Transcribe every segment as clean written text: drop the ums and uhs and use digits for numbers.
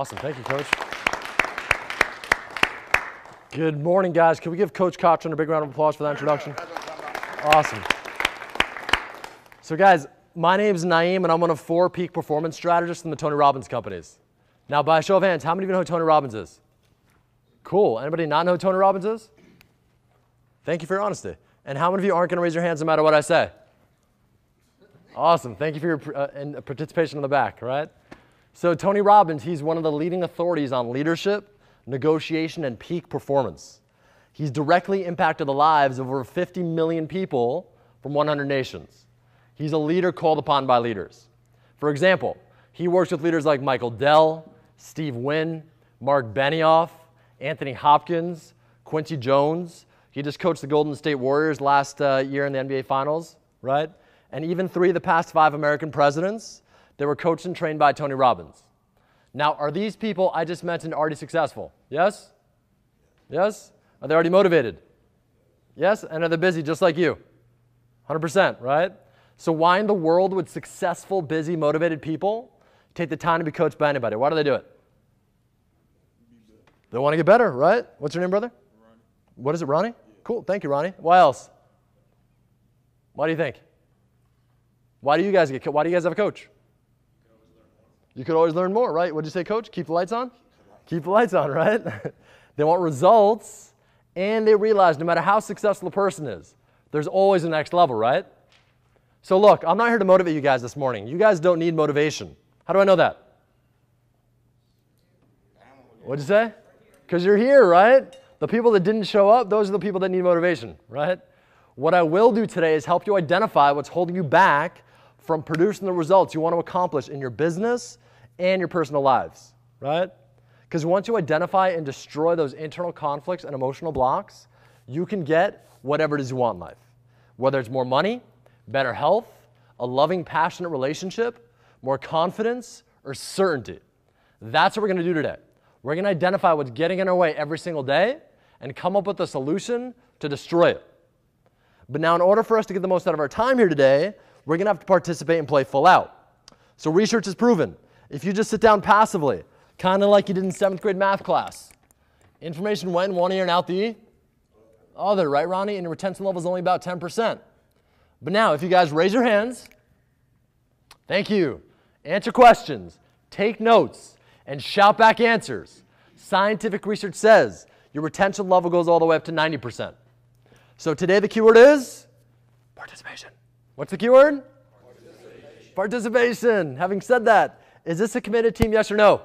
Awesome. Thank you, Coach. Good morning, guys. Can we give Coach Cochran a big round of applause for that introduction? Awesome. So, guys, my name is Naeem, and I'm one of 4 Peak Performance Strategists in the Tony Robbins Companies. Now, by a show of hands, how many of you know who Tony Robbins is? Cool. Anybody not know who Tony Robbins is? Thank you for your honesty. And how many of you aren't going to raise your hands no matter what I say? Awesome. Thank you for your participation in the back, right? So Tony Robbins, he's one of the leading authorities on leadership, negotiation, and peak performance. He's directly impacted the lives of over 50 million people from 100 nations. He's a leader called upon by leaders. For example, he works with leaders like Michael Dell, Steve Wynn, Mark Benioff, Anthony Hopkins, Quincy Jones. He just coached the Golden State Warriors last year in the NBA Finals, right? And even 3 of the past 5 American presidents, they were coached and trained by Tony Robbins. Now, are these people I just mentioned already successful? Yes? Yes? Are they already motivated? Yes? And are they busy just like you? 100%, right? So why in the world would successful, busy, motivated people take the time to be coached by anybody? Why do they do it? They want to get better, right? What's your name, brother? Ronnie. What is it, Ronnie? Yeah. Cool. Thank you, Ronnie. Why else? Why do you think? Why do you guys have a coach? You could always learn more, right? What'd you say, Coach? Keep the lights on? Keep the lights on, right? They want results, and they realize no matter how successful a person is, there's always a next level, right? So look, I'm not here to motivate you guys this morning. You guys don't need motivation. How do I know that? What'd you say? Because you're here, right? The people that didn't show up, those are the people that need motivation, right? What I will do today is help you identify what's holding you back from producing the results you want to accomplish in your business and your personal lives, right? Because once you identify and destroy those internal conflicts and emotional blocks, you can get whatever it is you want in life. Whether it's more money, better health, a loving, passionate relationship, more confidence, or certainty. That's what we're going to do today. We're going to identify what's getting in our way every single day and come up with a solution to destroy it. But now in order for us to get the most out of our time here today, we're going to have to participate and play full out. So research has proven, if you just sit down passively, kind of like you did in 7th grade math class, information went in one ear and out the other, right, Ronnie? And your retention level is only about 10%. But now, if you guys raise your hands, thank you, answer questions, take notes, and shout back answers, scientific research says your retention level goes all the way up to 90%. So today the keyword is participation. What's the keyword? Participation. Having said that, is this a committed team, yes or no?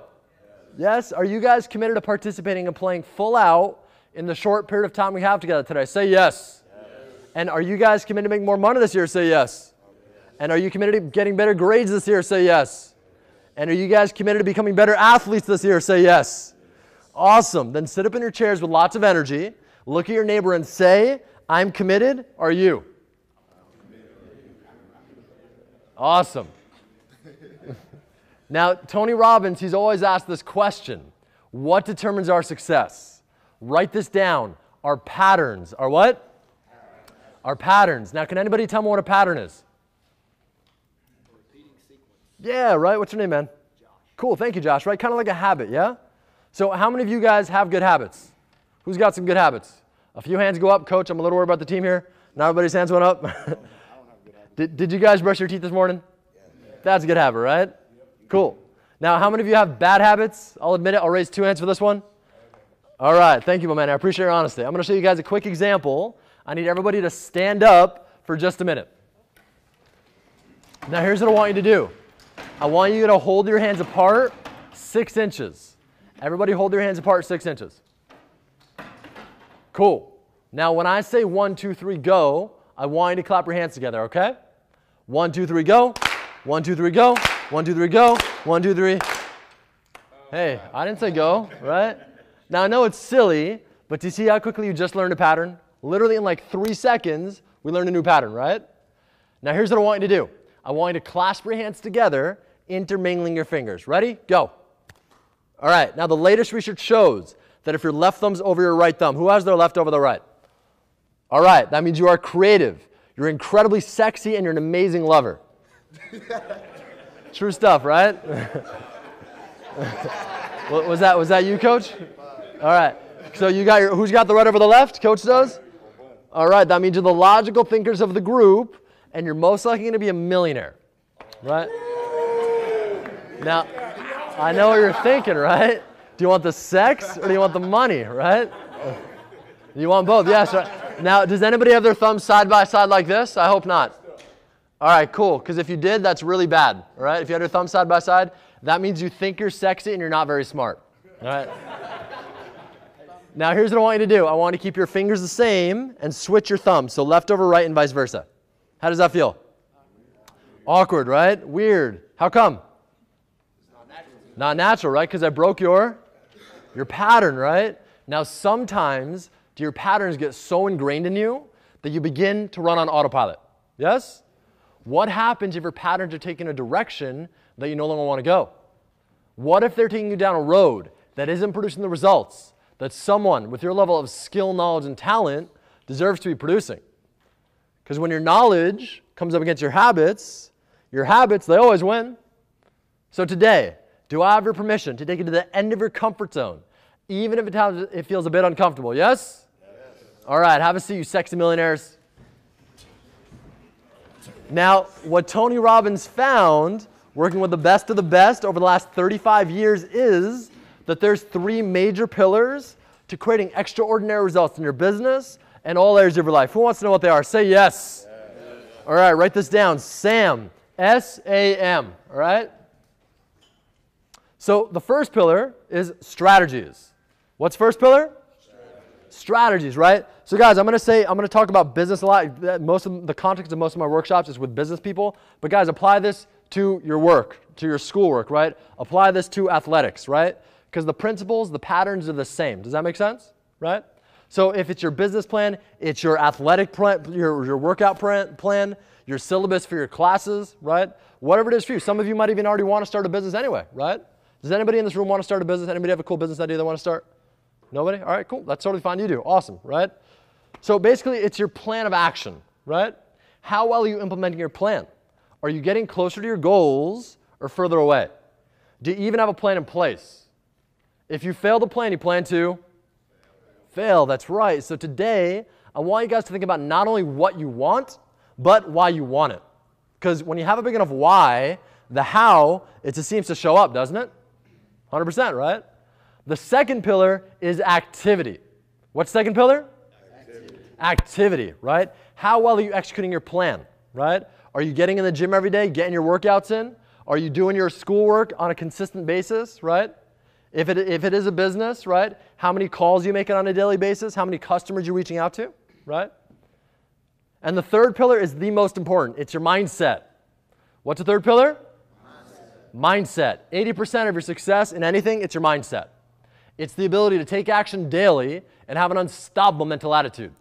Yes? Are you guys committed to participating and playing full out in the short period of time we have together today? Say yes. And are you guys committed to make more money this year? Say yes. And are you committed to getting better grades this year? Say yes. And are you guys committed to becoming better athletes this year? Say yes. Awesome. Then sit up in your chairs with lots of energy. Look at your neighbor and say, I'm committed. Are you? Awesome. Now, Tony Robbins, he's always asked this question. What determines our success? Write this down. Our patterns. Our what? Our patterns. Now, can anybody tell me what a pattern is? A repeating sequence. Yeah, right. What's your name, man? Josh. Cool. Thank you, Josh. Right? Kind of like a habit, yeah? So how many of you guys have good habits? Who's got some good habits? A few hands go up. Coach, I'm a little worried about the team here. Not everybody's hands went up. I don't have good habits. Did you guys brush your teeth this morning? Yeah. That's a good habit, right? Cool. Now, how many of you have bad habits? I'll admit it. I'll raise 2 hands for this one. All right. Thank you, my man. I appreciate your honesty. I'm going to show you guys a quick example. I need everybody to stand up for just a minute. Now, here's what I want you to do. I want you to hold your hands apart 6 inches. Everybody hold your hands apart 6 inches. Cool. Now, when I say 1, 2, 3, go, I want you to clap your hands together, okay? 1, 2, 3, go. 1, 2, 3, go. 1, 2, 3, go. 1, 2, 3. Hey, I didn't say go, right? Now, I know it's silly, but do you see how quickly you just learned a pattern? Literally in like 3 seconds, we learned a new pattern, right? Now, here's what I want you to do. I want you to clasp your hands together, intermingling your fingers. Ready? Go. All right. Now, the latest research shows that if your left thumb's over your right thumb, who has their left over the right? All right. That means you are creative. You're incredibly sexy, and you're an amazing lover. True stuff, right? Was that you, Coach? All right. So you got who's got the right over the left? Coach does? All right. That means you're the logical thinkers of the group, and you're most likely going to be a millionaire, right? Now, I know what you're thinking, right? Do you want the sex or do you want the money, right? You want both, yes. Right. Now, does anybody have their thumbs side by side like this? I hope not. All right, cool. Because if you did, that's really bad. All right. If you had your thumbs side by side, that means you think you're sexy and you're not very smart. All right. Now, here's what I want you to do. I want you to keep your fingers the same and switch your thumbs. So left over right and vice versa. How does that feel? Awkward, right? Weird. How come? Not natural, right? Because I broke your pattern, right? Now, sometimes do your patterns get so ingrained in you that you begin to run on autopilot? Yes? What happens if your patterns are taking a direction that you no longer want to go? What if they're taking you down a road that isn't producing the results that someone with your level of skill, knowledge, and talent deserves to be producing? Because when your knowledge comes up against your habits, they always win. So today, do I have your permission to take you to the end of your comfort zone, even if it feels a bit uncomfortable? Yes? Yes. All right, have a seat, you sexy millionaires. Now, what Tony Robbins found, working with the best of the best over the last 35 years, is that there's 3 major pillars to creating extraordinary results in your business and all areas of your life. Who wants to know what they are? Say yes. Yes. All right, write this down. SAM. S-A-M. All right? So the first pillar is strategies. What's first pillar? Strategies, right? So guys, I'm going to talk about business a lot. Most of the context of most of my workshops is with business people. But guys, apply this to your work, to your schoolwork, right? Apply this to athletics, right? Because the principles, the patterns are the same. Does that make sense? Right? So if it's your business plan, it's your athletic plan, your workout plan, your syllabus for your classes, right? Whatever it is for you. Some of you might even already want to start a business anyway, right? Does anybody in this room want to start a business? Anybody have a cool business idea they want to start? Nobody? All right, cool. That's totally fine. You do. Awesome, right? So basically, it's your plan of action, right? How well are you implementing your plan? Are you getting closer to your goals or further away? Do you even have a plan in place? If you fail the plan, you plan to fail. That's right. So today, I want you guys to think about not only what you want, but why you want it. Because when you have a big enough why, the how, it just seems to show up, doesn't it? 100%, right? The second pillar is activity. What's the second pillar? Activity, right? How well are you executing your plan, right? Are you getting in the gym every day, getting your workouts in? Are you doing your schoolwork on a consistent basis, right? If it is a business, right? How many calls you making on a daily basis? How many customers you're reaching out to, right? And the third pillar is the most important. It's your mindset. What's the third pillar? Mindset. 80% of your success in anything, it's your mindset. It's the ability to take action daily and have an unstoppable mental attitude.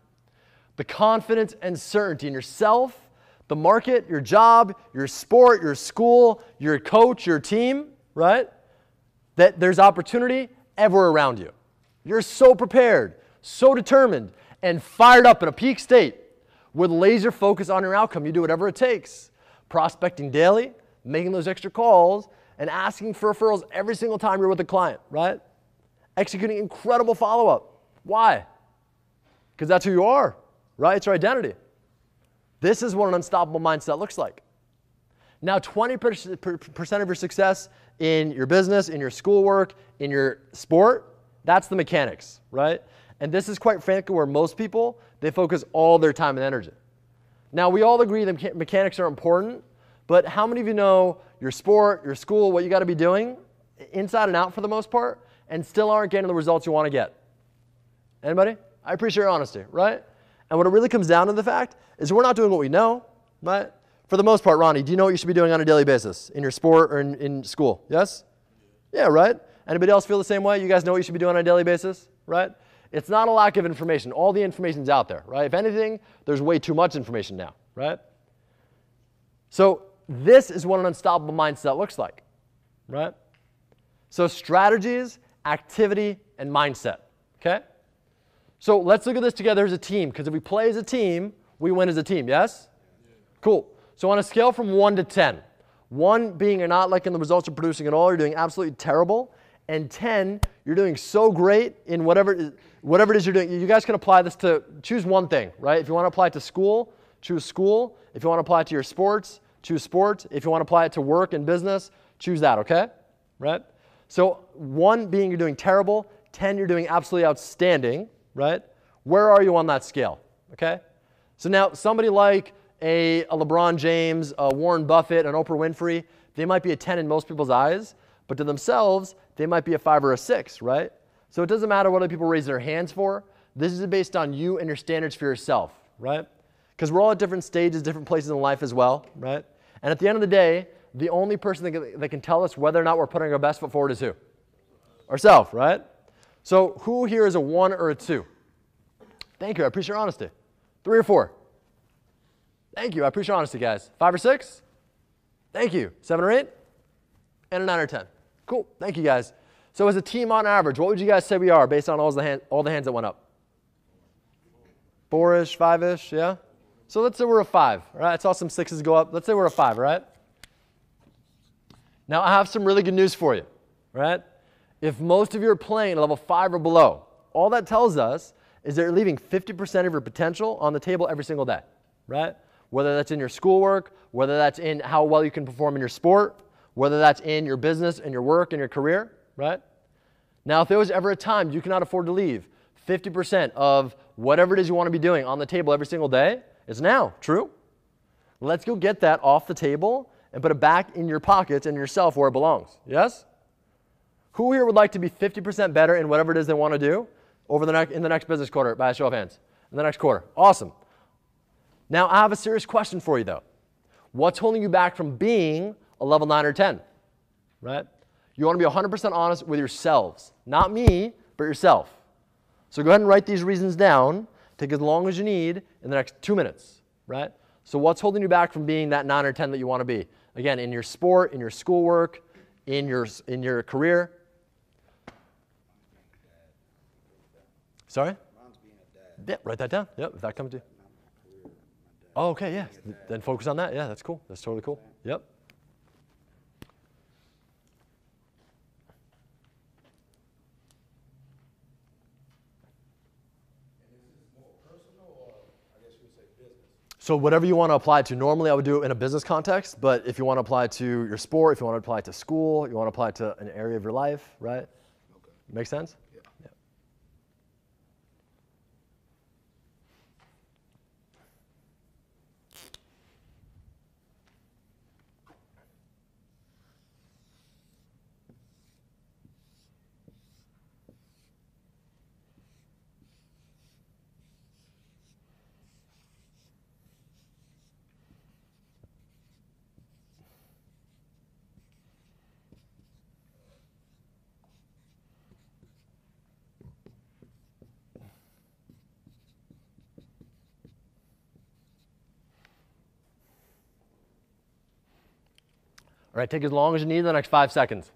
The confidence and certainty in yourself, the market, your job, your sport, your school, your coach, your team, right? That there's opportunity everywhere around you. You're so prepared, so determined, and fired up in a peak state with laser focus on your outcome. You do whatever it takes. Prospecting daily, making those extra calls, and asking for referrals every single time you're with a client, right? Executing incredible follow-up. Why? Because that's who you are, right? It's your identity. This is what an unstoppable mindset looks like. Now, 20% of your success in your business, in your schoolwork, in your sport, that's the mechanics, right? And this is quite frankly where most people, they focus all their time and energy. Now, we all agree that mechanics are important, but how many of you know your sport, your school, what you got to be doing inside and out for the most part, and still aren't getting the results you want to get? Anybody? I appreciate your honesty, right? And what it really comes down to the fact is we're not doing what we know, right? For the most part, Ronnie, do you know what you should be doing on a daily basis in your sport or in school? Yes? Yeah, right? Anybody else feel the same way? You guys know what you should be doing on a daily basis, right? It's not a lack of information. All the information's out there, right? If anything, there's way too much information now, right? So this is what an unstoppable mindset looks like, right? So strategies, activity, and mindset, okay? So let's look at this together as a team, because if we play as a team, we win as a team, yes? Yeah. Cool. So on a scale from 1 to 10, 1 being you're not liking the results you're producing at all, you're doing absolutely terrible, And 10, you're doing so great in whatever it is you're doing. You guys can apply this to, choose one thing, right? If you want to apply it to school, choose school. If you want to apply it to your sports, choose sports. If you want to apply it to work and business, choose that, okay? Right? So 1 being you're doing terrible, 10 you're doing absolutely outstanding, right? Where are you on that scale, okay? So now somebody like a LeBron James, a Warren Buffett, an Oprah Winfrey, they might be a 10 in most people's eyes, but to themselves, they might be a 5 or a 6, right? So it doesn't matter what other people raise their hands for. This is based on you and your standards for yourself, right? Because we're all at different stages, different places in life as well, right? And at the end of the day, the only person that can tell us whether or not we're putting our best foot forward is who? Ourselves, right? So who here is a 1 or a 2? Thank you. I appreciate your honesty. 3 or 4? Thank you. I appreciate your honesty, guys. 5 or 6? Thank you. 7 or 8? And a 9 or 10. Cool. Thank you, guys. So as a team on average, what would you guys say we are based on all the hands that went up? 4-ish, 5-ish, yeah? So let's say we're a 5, all right? I saw some 6s go up. Let's say we're a 5, all right? Now I have some really good news for you, all right? If most of you are playing at level 5 or below, all that tells us is that you're leaving 50% of your potential on the table every single day, right? Whether that's in your schoolwork, whether that's in how well you can perform in your sport, whether that's in your business and your work and your career, right? Now, if there was ever a time you cannot afford to leave 50% of whatever it is you want to be doing on the table every single day, it's now. True? Let's go get that off the table and put it back in your pockets and yourself where it belongs. Yes? Who here would like to be 50% better in whatever it is they want to do in the next business quarter by a show of hands? In the next quarter. Awesome. Now, I have a serious question for you, though. What's holding you back from being a level 9 or 10? Right? You want to be 100% honest with yourselves. Not me, but yourself. So go ahead and write these reasons down. Take as long as you need in the next 2 minutes. Right? So what's holding you back from being that 9 or 10 that you want to be? Again, in your sport, in your schoolwork, in your career. Sorry? Mom's being a dad. Yeah, write that down. Yep, if that comes to you. Oh, okay, yeah. Then focus on that. Yeah, that's cool. That's totally cool. Yep. So whatever you want to apply to. Normally I would do it in a business context, but if you want to apply to your sport, if you want to apply to school, you want to apply to an area of your life, right? Okay. Make sense? Yeah. Yeah. All right, take as long as you need in the next 5 seconds.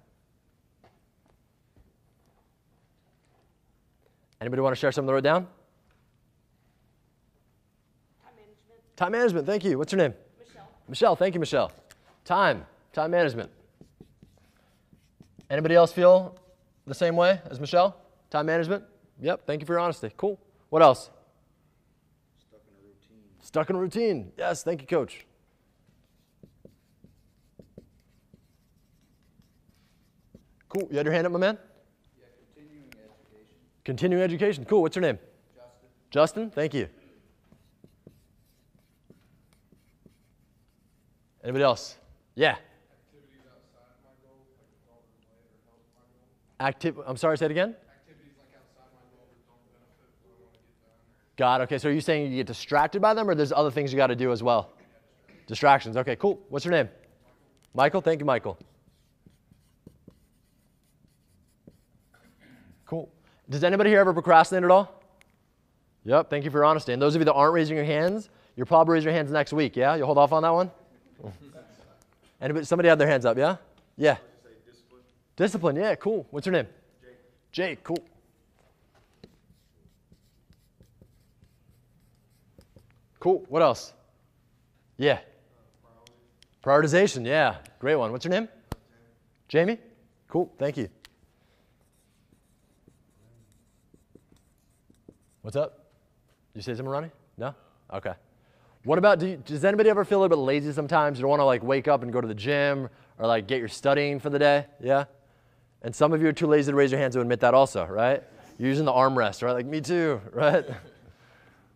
Anybody want to share something they wrote down? Time management. Time management, thank you. What's your name? Michelle. Michelle, thank you, Michelle. Time management. Anybody else feel the same way as Michelle? Time management? Yep, thank you for your honesty. Cool. What else? Stuck in a routine. Stuck in a routine. Yes, thank you, Coach. Cool. You had your hand up, my man? Yeah, continuing education. Continuing education. Cool. What's your name? Justin. Justin, thank you. Anybody else? Yeah. Activities outside my goal, like don't relate or help my goal. I'm sorry, say it again? Activities like outside my goal that don't benefit what I want to get done. Got it. Okay, so are you saying you get distracted by them, or there's other things you got to do as well? Distractions. Okay, cool. What's your name? Michael. Thank you, Michael. Cool. Does anybody here ever procrastinate at all? Yep, thank you for your honesty. And those of you that aren't raising your hands, you'll probably raise your hands next week, yeah? You'll hold off on that one? Anybody, somebody had their hands up, yeah? Yeah. Discipline. Discipline, yeah, cool. What's your name? Jake. Jake, cool. Cool, what else? Yeah. Prioritization, yeah. Great one. What's your name? Jamie. Cool, thank you. What's up? Did you say something, Ronnie? No? Okay. What about, does anybody ever feel a little bit lazy sometimes? You don't want to like wake up and go to the gym or like get your studying for the day? Yeah? And some of you are too lazy to raise your hands to admit that also, right? You're using the armrest, right? Like me too, right?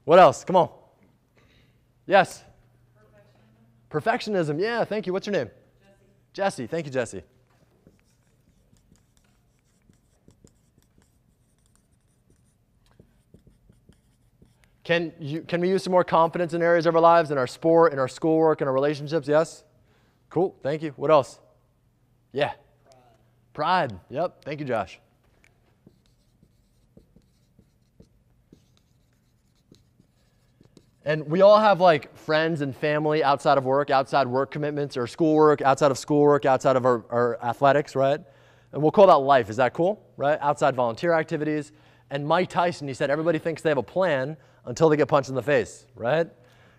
What else? Come on. Yes? Perfectionism. Yeah, thank you. What's your name? Jesse. Thank you, Jesse. Can we use some more confidence in areas of our lives, in our sport, in our schoolwork, in our relationships? Yes? Cool. Thank you. What else? Yeah. Pride. Yep. Thank you, Josh. And we all have like friends and family outside of work, outside work commitments or schoolwork, outside of our athletics, right? And we'll call that life. Is that cool, right? Outside volunteer activities. And Mike Tyson, he said everybody thinks they have a plan until they get punched in the face, right?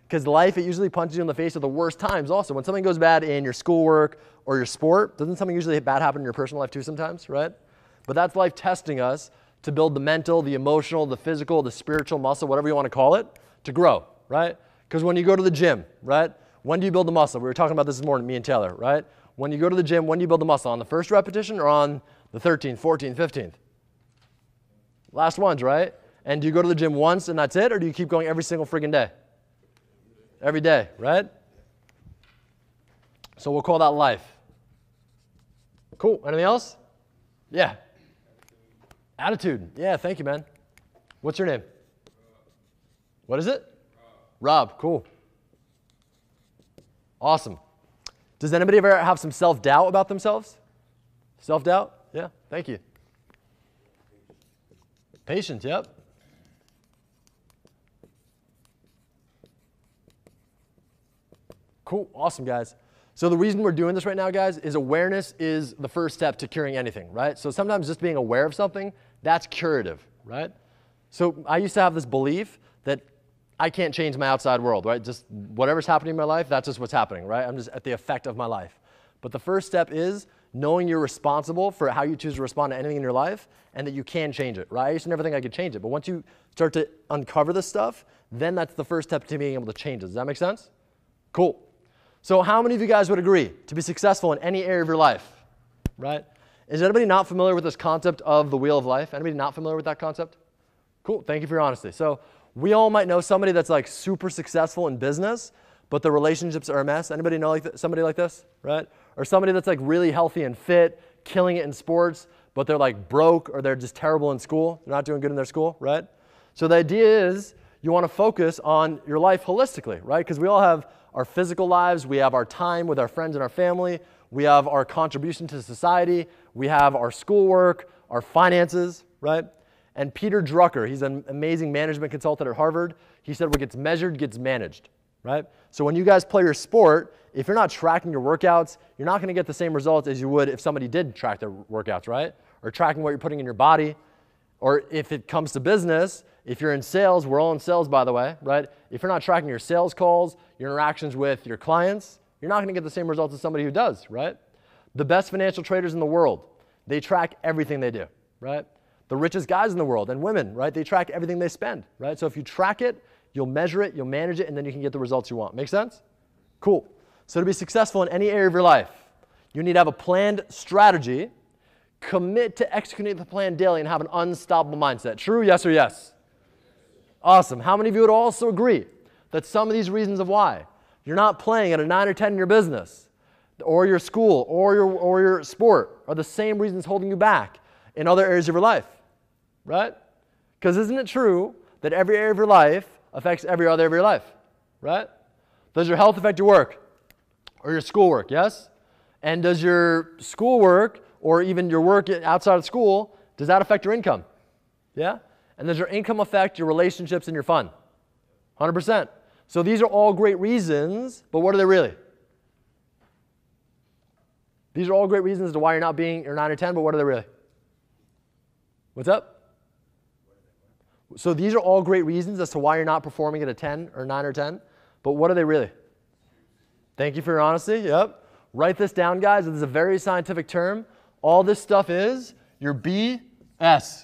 Because life, it usually punches you in the face at the worst times also. When something goes bad in your schoolwork or your sport, doesn't something usually bad happen in your personal life too sometimes, right? But that's life testing us to build the mental, the emotional, the physical, the spiritual muscle, whatever you want to call it, to grow, right? Because when you go to the gym, right, when do you build the muscle? We were talking about this morning, me and Taylor, right? When you go to the gym, when do you build the muscle? On the first repetition or on the 13th, 14th, 15th? Last ones, right? And do you go to the gym once and that's it, or do you keep going every single freaking day? Every day, right? So we'll call that life. Cool. Anything else? Yeah. Attitude. Yeah, thank you, man. What's your name? What is it? Rob. Cool. Awesome. Does anybody ever have some self-doubt about themselves? Self-doubt? Yeah, thank you. Patience, yep. Cool, awesome, guys. So the reason we're doing this right now, guys, is awareness is the first step to curing anything, right? So sometimes just being aware of something, that's curative, right? So I used to have this belief that I can't change my outside world, right? Just whatever's happening in my life, that's just what's happening, right? I'm just at the effect of my life. But the first step is knowing you're responsible for how you choose to respond to anything in your life and that you can change it, right? I used to never think I could change it. But once you start to uncover this stuff, then that's the first step to being able to change it. Does that make sense? Cool. So how many of you guys would agree to be successful in any area of your life, right? Is anybody not familiar with this concept of the wheel of life? Anybody not familiar with that concept? Cool. Thank you for your honesty. So we all might know somebody that's like super successful in business, but the relationships are a mess. Anybody know somebody like this, right? Or somebody that's like really healthy and fit, killing it in sports, but they're like broke or they're just terrible in school. They're not doing good in their school, right? So the idea is you want to focus on your life holistically, right? Because we all have our physical lives, we have our time with our friends and our family, we have our contribution to society, we have our schoolwork, our finances, right? And Peter Drucker, he's an amazing management consultant at Harvard, he said what gets measured gets managed, right? So when you guys play your sport, if you're not tracking your workouts, you're not going to get the same results as you would if somebody did track their workouts, right? Or tracking what you're putting in your body. Or if it comes to business, if you're in sales, we're all in sales, by the way, right? If you're not tracking your sales calls, your interactions with your clients, you're not going to get the same results as somebody who does, right? The best financial traders in the world, they track everything they do, right? The richest guys in the world and women, right? They track everything they spend, right? So if you track it, you'll measure it, you'll manage it, and then you can get the results you want. Make sense? Cool. So to be successful in any area of your life, you need to have a planned strategy, commit to executing the plan daily, and have an unstoppable mindset. True? Yes or yes? Awesome. How many of you would also agree that some of these reasons of why you're not playing at a 9 or 10 in your business or your school or your sport are the same reasons holding you back in other areas of your life, right? Because isn't it true that every area of your life affects every other area of your life, right? Does your health affect your work or your schoolwork? Yes? And does your schoolwork or even your work outside of school, does that affect your income? Yeah? And does your income affect your relationships and your fun? 100%. So these are all great reasons, but what are they really? These are all great reasons as to why you're not being your 9 or 10, but what are they really? What's up? So these are all great reasons as to why you're not performing at a 10 or 9 or 10, but what are they really? Thank you for your honesty. Yep. Write this down, guys. This is a very scientific term. All this stuff is your BS.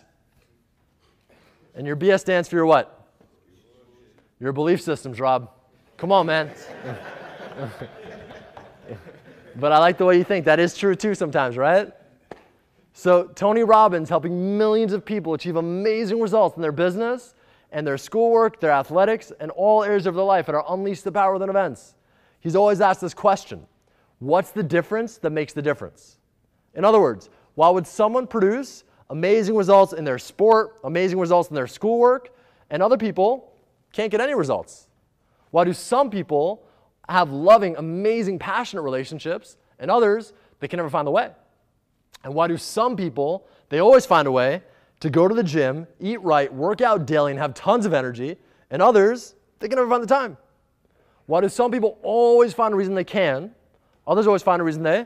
And your BS stands for your what? Your belief systems, Rob. Come on, man. But I like the way you think. That is true too sometimes, right? So Tony Robbins helping millions of people achieve amazing results in their business and their schoolwork, their athletics, and all areas of their life and are unleash the power within events. He's always asked this question: what's the difference that makes the difference? In other words, why would someone produce amazing results in their sport, amazing results in their schoolwork, and other people can't get any results? Why do some people have loving, amazing, passionate relationships, and others, they can never find the way? And why do some people, they always find a way to go to the gym, eat right, work out daily, and have tons of energy, and others, they can never find the time? Why do some people always find a reason they can, others always find a reason they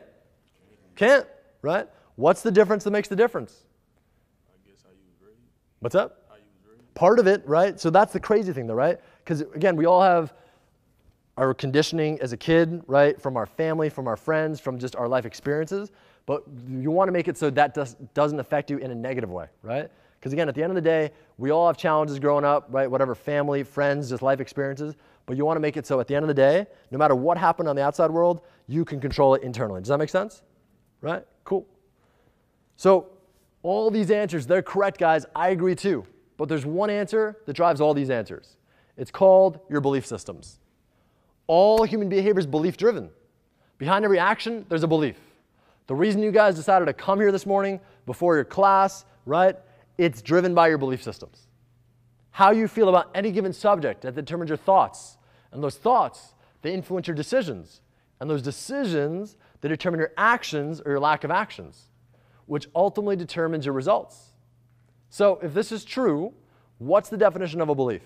can't, right? What's the difference that makes the difference? I guess how you agree. What's up? How you agree. Part of it, right? So that's the crazy thing though, right? Because again, we all have our conditioning as a kid, right? From our family, from our friends, from just our life experiences. But you want to make it so that doesn't affect you in a negative way, right? Because again, at the end of the day, we all have challenges growing up, right? Whatever, family, friends, just life experiences. But you want to make it so at the end of the day, no matter what happened on the outside world, you can control it internally. Does that make sense? Right? Cool. So all these answers, they're correct, guys. I agree too. But there's one answer that drives all these answers. It's called your belief systems. All human behavior is belief-driven. Behind every action, there's a belief. The reason you guys decided to come here this morning before your class, right? It's driven by your belief systems. How you feel about any given subject that determines your thoughts. And those thoughts, they influence your decisions. And those decisions, they determine your actions or your lack of actions, which ultimately determines your results. So if this is true, what's the definition of a belief?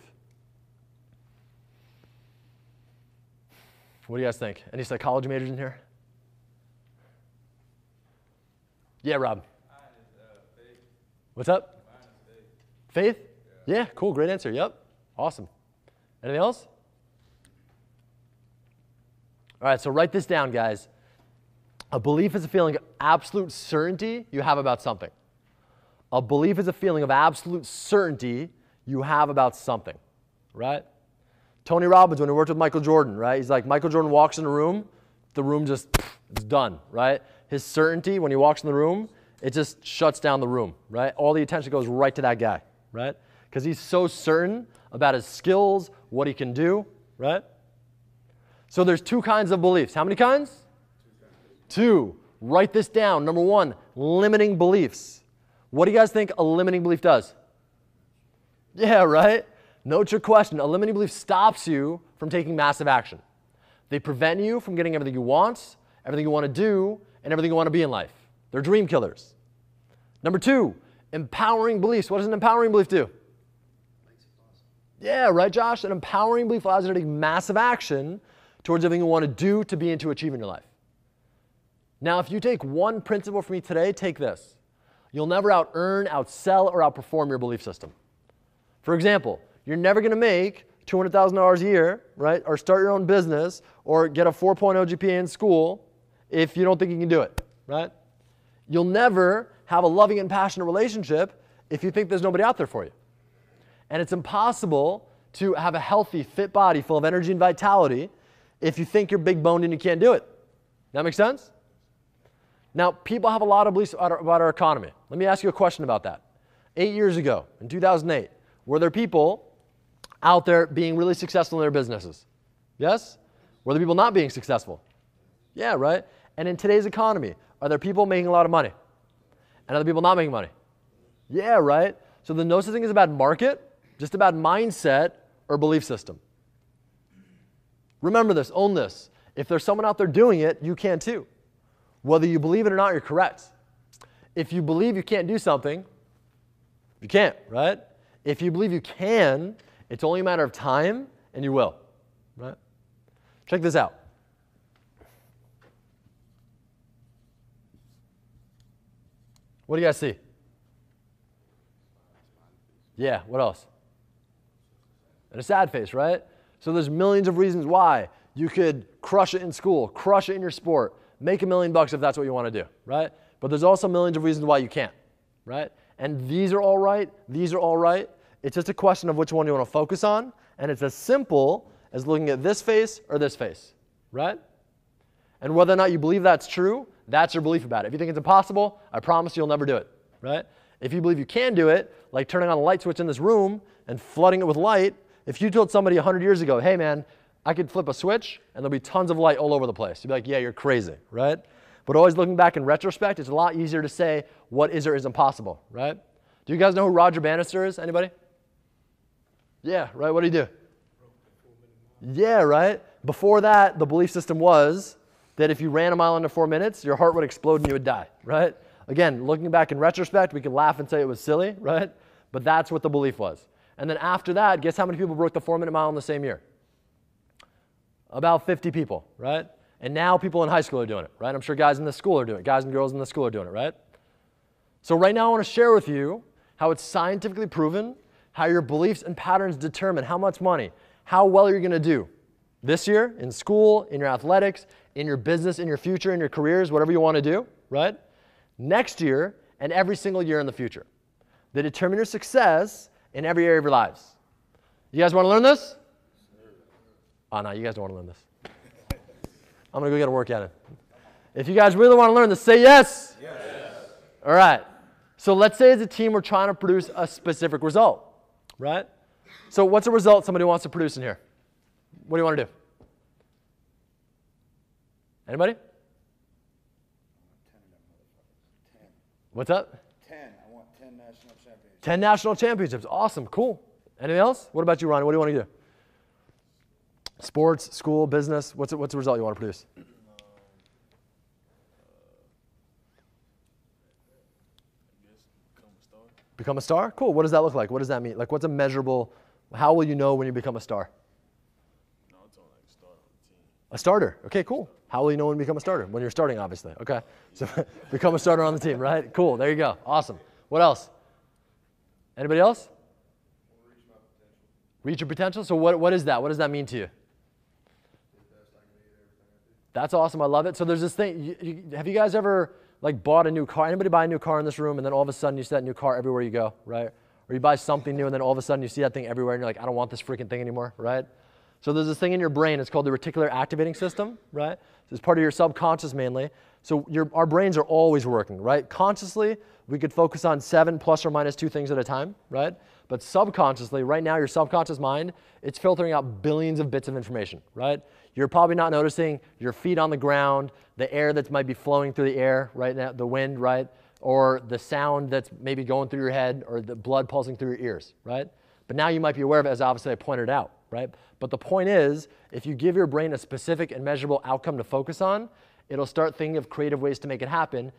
What do you guys think? Any psychology majors in here? Yeah, Rob. Mine is faith. What's up? Mine is faith. Faith? Yeah, cool. Great answer. Yep. Awesome. Anything else? All right, so write this down, guys. A belief is a feeling of absolute certainty you have about something. A belief is a feeling of absolute certainty you have about something, right? Tony Robbins, when he worked with Michael Jordan, right? He's like, Michael Jordan walks in a room, the room just, it's done, right? His certainty, when he walks in the room, it just shuts down the room, right? All the attention goes right to that guy, right? Because he's so certain about his skills, what he can do, right? So there's two kinds of beliefs. How many kinds? Two. Write this down. Number one, limiting beliefs. What do you guys think a limiting belief does? Yeah, right? Note your question. A limiting belief stops you from taking massive action. They prevent you from getting everything you want, everything you want to do, and everything you want to be in life. They're dream killers. Number two, empowering beliefs. What does an empowering belief do? Makes it possible. Yeah, right, Josh? An empowering belief allows you to take massive action towards everything you want to do, to be, and to achieve in your life. Now, if you take one principle from me today, take this. You'll never out-earn, outsell, or outperform your belief system. For example, you're never going to make $200,000 a year, right? Or start your own business, or get a 4.0 GPA in school if you don't think you can do it, right? You'll never have a loving and passionate relationship if you think there's nobody out there for you. And it's impossible to have a healthy, fit body full of energy and vitality if you think you're big boned and you can't do it. That make sense? Now, people have a lot of beliefs about our economy. Let me ask you a question about that. 8 years ago, in 2008, were there people out there being really successful in their businesses? Yes? Were there people not being successful? Yeah, right? And in today's economy, are there people making a lot of money? And are there people not making money? Yeah, right? So the no such thing is a bad market, just a bad mindset or belief system. Remember this, own this. If there's someone out there doing it, you can too. Whether you believe it or not, you're correct. If you believe you can't do something, you can't, right? If you believe you can, it's only a matter of time, and you will, right? Check this out. What do you guys see? Yeah, what else? And a sad face, right? So there's millions of reasons why you could crush it in school, crush it in your sport, make $1 million if that's what you want to do, right? But there's also millions of reasons why you can't, right? And these are all right, these are all right. It's just a question of which one you want to focus on, and it's as simple as looking at this face or this face, right? And whether or not you believe that's true, that's your belief about it. If you think it's impossible, I promise you'll never do it, right? If you believe you can do it, like turning on a light switch in this room and flooding it with light, if you told somebody 100 years ago, hey man, I could flip a switch and there'll be tons of light all over the place, you'd be like, yeah, you're crazy, right? But always looking back in retrospect, it's a lot easier to say what is or isn't possible, right? Do you guys know who Roger Bannister is? Anybody? Yeah, right, what did he do? Yeah, right? Before that, the belief system was that if you ran a mile under 4 minutes, your heart would explode and you would die, right? Again, looking back in retrospect, we can laugh and say it was silly, right? But that's what the belief was. And then after that, guess how many people broke the 4-minute mile in the same year? About 50 people, right? And now people in high school are doing it, right? I'm sure guys in the school are doing it. Guys and girls in the school are doing it, right? So right now I want to share with you how it's scientifically proven how your beliefs and patterns determine how much money, how well you're going to do this year in school, in your athletics, in your business, in your future, in your careers, whatever you want to do, right? Next year and every single year in the future. They determine your success in every area of your lives. You guys want to learn this? Oh, no, you guys don't want to learn this. I'm going to go get a workout in. If you guys really want to learn this, say yes. Yes. All right. So let's say as a team we're trying to produce a specific result, right? So what's a result somebody wants to produce in here? What do you want to do? Anybody? 10 What's up? 10. I want 10 national championships. 10 national championships. Awesome. Cool. Anything else? What about you, Ronnie? What do you want to do? Sports, school, business. What's the result you want to produce? Become a star? Cool. What does that look like? What does that mean? Like, what's a measurable, how will you know when you become a star? No, it's on like start on the team. A starter. Okay, cool. How will you know when you become a starter? When you're starting, obviously. Okay. So become a starter on the team, right? Cool. There you go. Awesome. What else? Anybody else? Reach my potential. Reach your potential? So what is that? What does that mean to you? The best I can be at everything I do. That's awesome. I love it. So there's this thing. Have you guys ever like bought a new car? Anybody buy a new car in this room and then all of a sudden you see that new car everywhere you go, right? Or you buy something new and then all of a sudden you see that thing everywhere and you're like, I don't want this freaking thing anymore, right? So there's this thing in your brain. It's called the reticular activating system, right? So it's part of your subconscious mainly. So our brains are always working, right? Consciously, we could focus on 7 plus or minus 2 things at a time, right? But subconsciously, right now, your subconscious mind, it's filtering out billions of bits of information, right? You're probably not noticing your feet on the ground, the air that might be flowing through the air right now, the wind, right? Or the sound that's maybe going through your head or the blood pulsing through your ears, right? But now you might be aware of it, as obviously I pointed out, right? But the point is, if you give your brain a specific and measurable outcome to focus on, it'll start thinking of creative ways to make it happen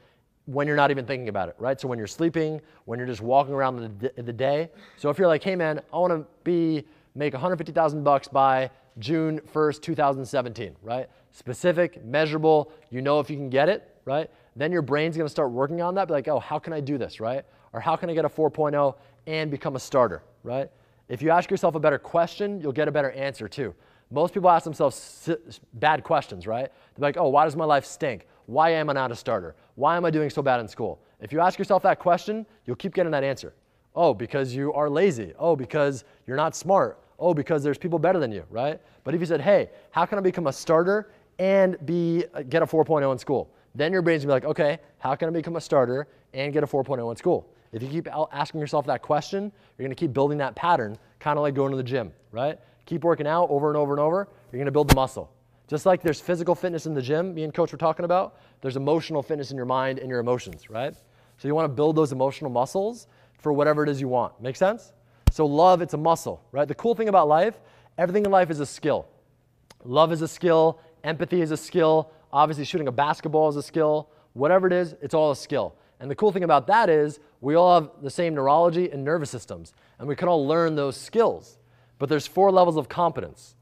when you're not even thinking about it, right? So when you're sleeping, when you're just walking around the day. So if you're like, hey man, I want to make $150,000 by June 1st, 2017, right? Specific, measurable, you know if you can get it, right? Then your brain's going to start working on that, be like, oh, how can I do this, right? Or how can I get a 4.0 and become a starter, right? If you ask yourself a better question, you'll get a better answer too. Most people ask themselves bad questions, right? They're like, oh, why does my life stink? Why am I not a starter? Why am I doing so bad in school? If you ask yourself that question, you'll keep getting that answer. Oh, because you are lazy. Oh, because you're not smart. Oh, because there's people better than you, right? But if you said, hey, how can I become a starter and get a 4.0 in school? Then your brain's gonna be like, okay, how can I become a starter and get a 4.0 in school? If you keep asking yourself that question, you're gonna keep building that pattern, kind of like going to the gym, right? Keep working out over and over and over, you're gonna build the muscle. Just like there's physical fitness in the gym, me and Coach were talking about, there's emotional fitness in your mind and your emotions, right? So you wanna build those emotional muscles for whatever it is you want. Make sense? So love, it's a muscle, right? The cool thing about life, everything in life is a skill. Love is a skill, empathy is a skill, obviously shooting a basketball is a skill, whatever it is, it's all a skill. And the cool thing about that is we all have the same neurology and nervous systems, and we can all learn those skills. But there's 4 levels of competence.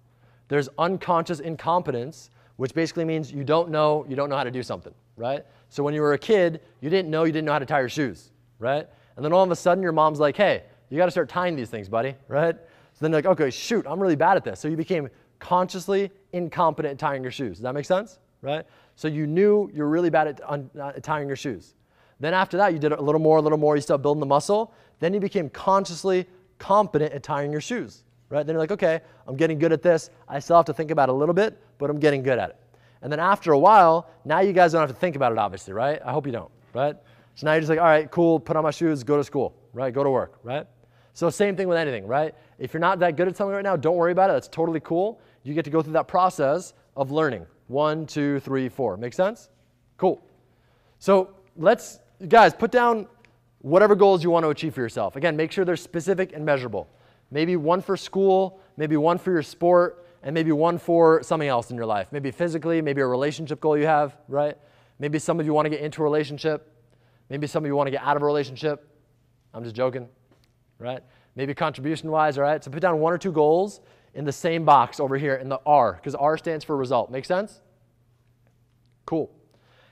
There's unconscious incompetence, which basically means you don't know how to do something, right? So when you were a kid, you didn't know how to tie your shoes, right? And then all of a sudden your mom's like, hey, you got to start tying these things, buddy, right? So then you're like, okay, shoot, I'm really bad at this. So you became consciously incompetent at tying your shoes. Does that make sense, right? So you knew you're really bad at tying your shoes. Then after that, you did it a little more, you start building the muscle. Then you became consciously competent at tying your shoes, right? Then you're like, okay, I'm getting good at this. I still have to think about it a little bit, but I'm getting good at it. And then after a while, now you guys don't have to think about it, obviously, right? I hope you don't, right? So now you're just like, all right, cool, put on my shoes, go to school, right? Go to work, right? So same thing with anything, right? If you're not that good at something right now, don't worry about it. That's totally cool. You get to go through that process of learning. 1, 2, 3, 4. Make sense? Cool. So guys, put down whatever goals you want to achieve for yourself. Again, make sure they're specific and measurable. Maybe one for school, maybe one for your sport, and maybe one for something else in your life. Maybe physically, maybe a relationship goal you have, right? Maybe some of you want to get into a relationship. Maybe some of you want to get out of a relationship. I'm just joking, right? Maybe contribution-wise, all right? So put down 1 or 2 goals in the same box over here in the R, because R stands for result. Make sense? Cool.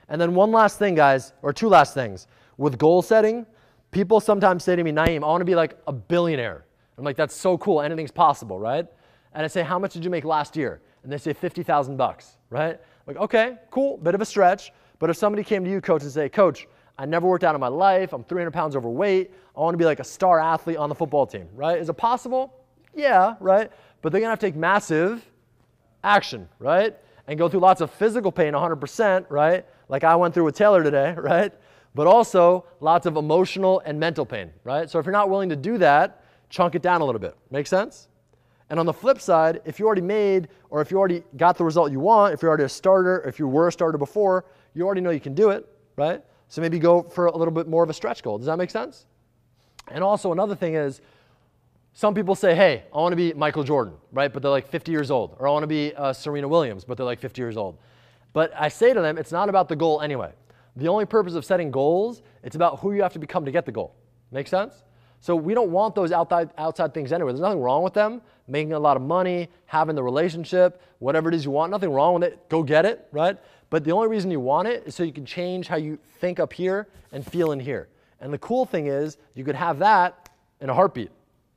And then one last thing, guys, or 2 last things. With goal setting, people sometimes say to me, Naeem, I want to be like a billionaire. I'm like, that's so cool. Anything's possible, right? And I say, how much did you make last year? And they say $50,000, right? I'm like, okay, cool, bit of a stretch. But if somebody came to you, coach, and say, coach, I never worked out in my life. I'm 300 pounds overweight. I want to be like a star athlete on the football team, right? Is it possible? Yeah, right? But they're going to have to take massive action, right? And go through lots of physical pain, 100%, right? Like I went through with Taylor today, right? But also lots of emotional and mental pain, right? So if you're not willing to do that, chunk it down a little bit. Make sense? And on the flip side, if you already made, or if you already got the result you want, if you're already a starter, if you were a starter before, you already know you can do it, right? So maybe go for a little bit more of a stretch goal. Does that make sense? And also another thing is, some people say, hey, I want to be Michael Jordan, right? But they're like 50 years old. Or I want to be Serena Williams, but they're like 50 years old. But I say to them, it's not about the goal anyway. The only purpose of setting goals, it's about who you have to become to get the goal. Make sense? So we don't want those outside things anyway. There's nothing wrong with them. Making a lot of money, having the relationship, whatever it is you want, nothing wrong with it. Go get it, right? But the only reason you want it is so you can change how you think up here and feel in here. And the cool thing is you could have that in a heartbeat,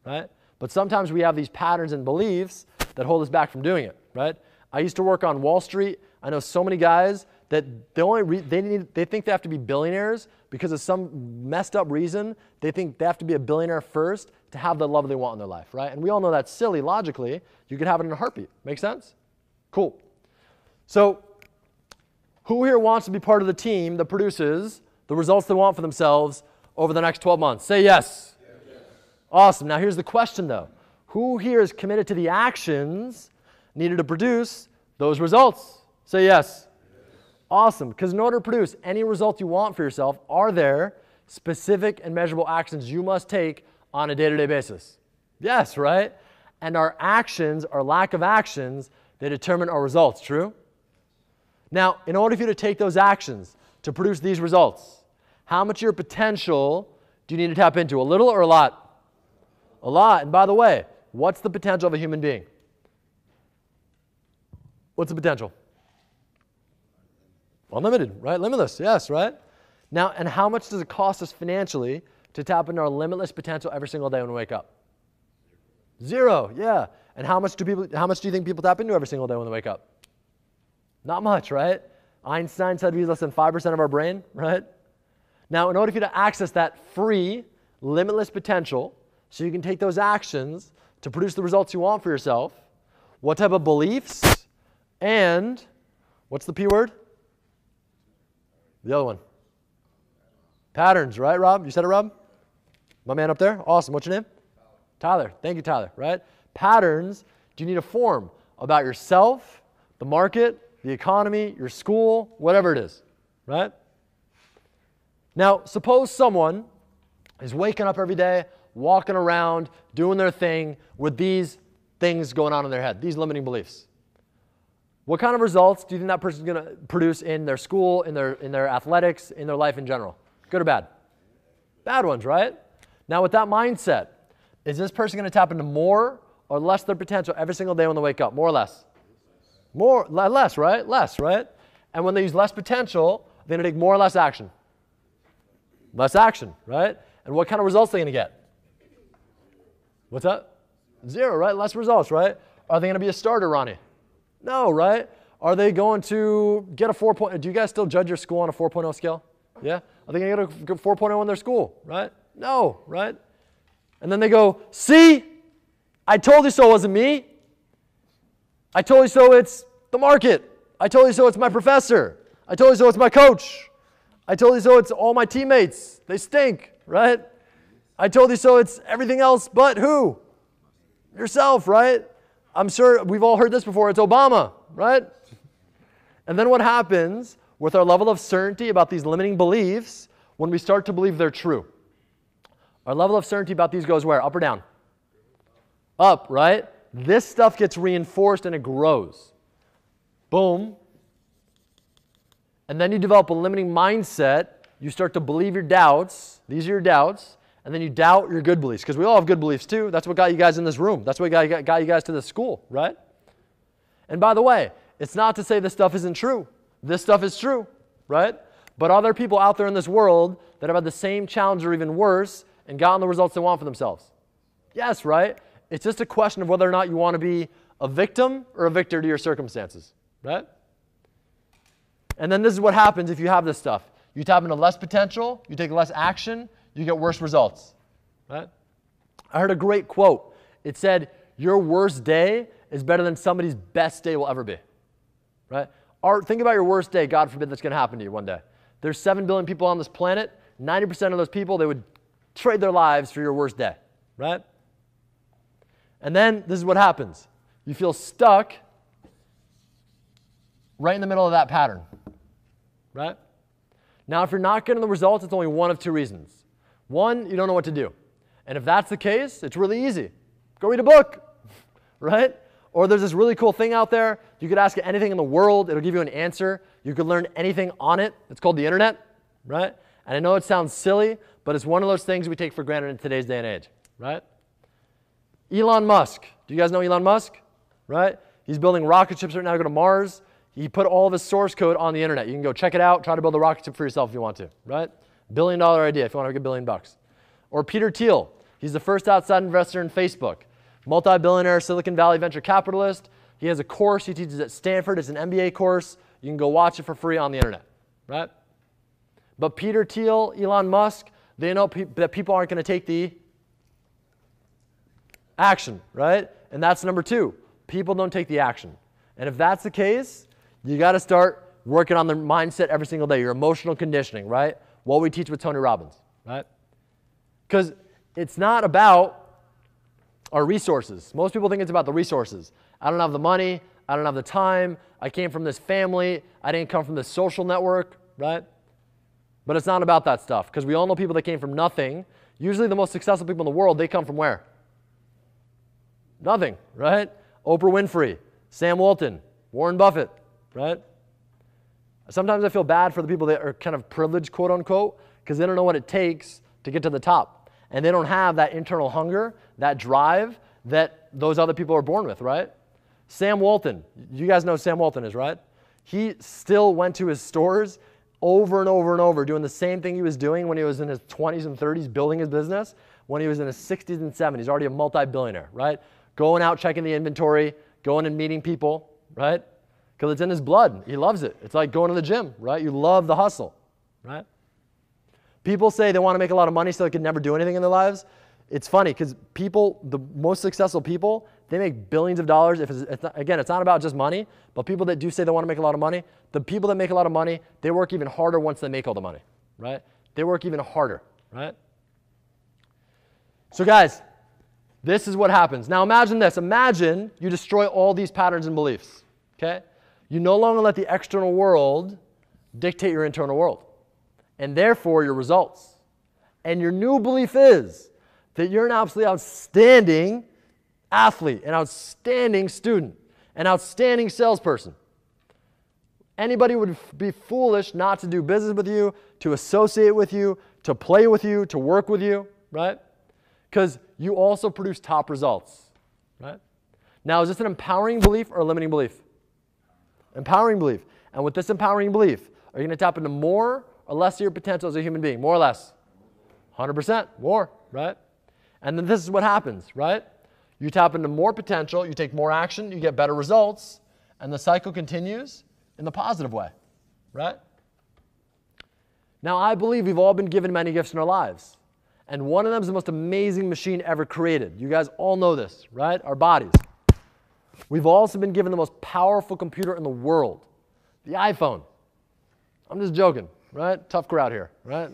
right? But sometimes we have these patterns and beliefs that hold us back from doing it, right? I used to work on Wall Street. I know so many guys that they think they have to be billionaires because of some messed up reason. They think they have to be a billionaire first to have the love they want in their life, right? And we all know that's silly logically. You could have it in a heartbeat. Make sense? Cool. So who here wants to be part of the team that produces the results they want for themselves over the next 12 months? Say yes. Yes. Awesome. Now here's the question though. Who here is committed to the actions needed to produce those results? Say yes. Awesome, because in order to produce any result you want for yourself, are there specific and measurable actions you must take on a day-to-day basis? Yes, right? And our actions, our lack of actions, they determine our results, true? Now, in order for you to take those actions to produce these results, how much of your potential do you need to tap into? A little or a lot? A lot. And by the way, what's the potential of a human being? What's the potential? Unlimited, right? Limitless, yes, right? Now, and how much does it cost us financially to tap into our limitless potential every single day when we wake up? 0, yeah. And how much do you think people tap into every single day when they wake up? Not much, right? Einstein said we use less than 5% of our brain, right? Now, in order for you to access that free, limitless potential, so you can take those actions to produce the results you want for yourself, what type of beliefs and, what's the P word? The other one. Patterns, right, Rob? You said it, Rob? My man up there? Awesome. What's your name? Tyler. Thank you, Tyler, right? Patterns do you need to form about yourself, the market, the economy, your school, whatever it is, right? Now, suppose someone is waking up every day, walking around, doing their thing with these things going on in their head, these limiting beliefs. What kind of results do you think that person's going to produce in their school, in their athletics, in their life in general? Good or bad? Bad ones, right? Now with that mindset, is this person going to tap into more or less their potential every single day when they wake up? More or less? Less, right? Less, right? And when they use less potential, they're going to take more or less action? Less action, right? And what kind of results are they going to get? What's that? 0, right? Less results, right? Are they going to be a starter, Ronnie? No, right? Are they going to get a 4.0? Do you guys still judge your school on a 4.0 scale? Yeah? Are they going to get a 4.0 in their school, right? No, right? And then they go, see, I told you so it wasn't me. I told you so it's the market. I told you so it's my professor. I told you so it's my coach. I told you so it's all my teammates. They stink, right? I told you so it's everything else but who? Yourself, right? I'm sure we've all heard this before. It's Obama, right? And then what happens with our level of certainty about these limiting beliefs when we start to believe they're true? Our level of certainty about these goes where? Up or down? Up, right? This stuff gets reinforced and it grows. Boom. And then you develop a limiting mindset. You start to believe your doubts. These are your doubts. And then you doubt your good beliefs. Because we all have good beliefs too. That's what got you guys in this room. That's what got you guys to this school, right? And by the way, it's not to say this stuff isn't true. This stuff is true, right? But are there people out there in this world that have had the same challenge or even worse and gotten the results they want for themselves? Yes, right? It's just a question of whether or not you want to be a victim or a victor to your circumstances, right? And then this is what happens if you have this stuff. You tap into less potential, you take less action, you get worse results, right? I heard a great quote. It said, your worst day is better than somebody's best day will ever be, right? Or think about your worst day. God forbid that's going to happen to you one day. There's 7 billion people on this planet. 90% of those people, they would trade their lives for your worst day, right? And then this is what happens. You feel stuck right in the middle of that pattern, right? Now, if you're not getting the results, it's only one of 2 reasons. One, you don't know what to do. And if that's the case, it's really easy. Go read a book, right? Or there's this really cool thing out there. You could ask it anything in the world. It'll give you an answer. You could learn anything on it. It's called the internet, right? And I know it sounds silly, but it's one of those things we take for granted in today's day and age, right? Elon Musk. Do you guys know Elon Musk? Right? He's building rocket ships right now to go to Mars. He put all of his source code on the internet. You can go check it out, try to build a rocket ship for yourself if you want to, right? $1 billion idea if you want to make $1 billion. Or Peter Thiel. He's the first outside investor in Facebook. Multi-billionaire Silicon Valley venture capitalist. He has a course he teaches at Stanford. It's an MBA course. You can go watch it for free on the internet, right? But Peter Thiel, Elon Musk, they know that people aren't going to take the action, right? And that's number 2. People don't take the action. And if that's the case, you got to start working on the mindset every single day, your emotional conditioning, right? What we teach with Tony Robbins, right? Because it's not about our resources. Most people think it's about the resources. I don't have the money. I don't have the time. I came from this family. I didn't come from this social network, right? But it's not about that stuff because we all know people that came from nothing. Usually the most successful people in the world, they come from where? Nothing, right? Oprah Winfrey, Sam Walton, Warren Buffett, right? Sometimes I feel bad for the people that are kind of privileged, quote unquote, because they don't know what it takes to get to the top. And they don't have that internal hunger, that drive that those other people are born with, right? Sam Walton, you guys know who Sam Walton is, right? He still went to his stores over and over and over doing the same thing he was doing when he was in his 20s and 30s building his business, when he was in his 60s and 70s, already a multi-billionaire, right? Going out, checking the inventory, going and meeting people, right? Because it's in his blood. He loves it. It's like going to the gym, right? You love the hustle, right? People say they want to make a lot of money so they can never do anything in their lives. It's funny because people, the most successful people, they make billions of dollars. Again, it's not about just money, but people that do say they want to make a lot of money, the people that make a lot of money, they work even harder once they make all the money, right? They work even harder, right? So guys, this is what happens. Now imagine this. Imagine you destroy all these patterns and beliefs, okay? You no longer let the external world dictate your internal world, and therefore your results. And your new belief is that you're an absolutely outstanding athlete, an outstanding student, an outstanding salesperson. Anybody would be foolish not to do business with you, to associate with you, to play with you, to work with you, right? Because you also produce top results, right? Now, is this an empowering belief or a limiting belief? Empowering belief. And with this empowering belief, are you going to tap into more or less of your potential as a human being? More or less? 100% more, right? And then this is what happens, right? You tap into more potential, you take more action, you get better results, and the cycle continues in the positive way, right? Now, I believe we've all been given many gifts in our lives. And one of them is the most amazing machine ever created. You guys all know this, right? Our bodies. We've also been given the most powerful computer in the world, the iPhone. I'm just joking, right? Tough crowd here, right?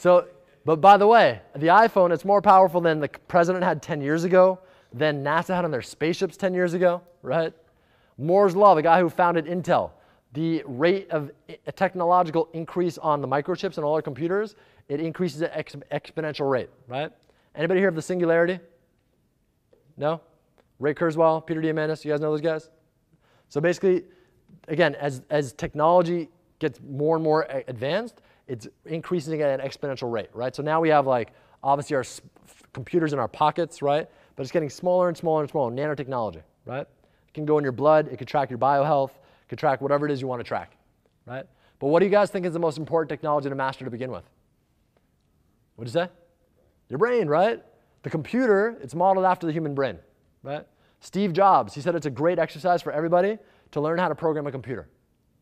But by the way, the iPhone, it's more powerful than the president had 10 years ago, than NASA had on their spaceships 10 years ago, right? Moore's Law, the guy who founded Intel, the rate of a technological increase on the microchips and all our computers, it increases at exponential rate, right? Anybody hear of the singularity? No? Ray Kurzweil, Peter Diamandis, you guys know those guys? So basically, again, as technology gets more and more advanced, it's increasing at an exponential rate, right? So now we have like, obviously our computers in our pockets, right? But it's getting smaller and smaller and smaller, nanotechnology, right? It can go in your blood, it can track your biohealth, it can track whatever it is you want to track, right? But what do you guys think is the most important technology to master to begin with? What'd you say? Your brain, right? The computer, it's modeled after the human brain, right? Steve Jobs, he said it's a great exercise for everybody to learn how to program a computer,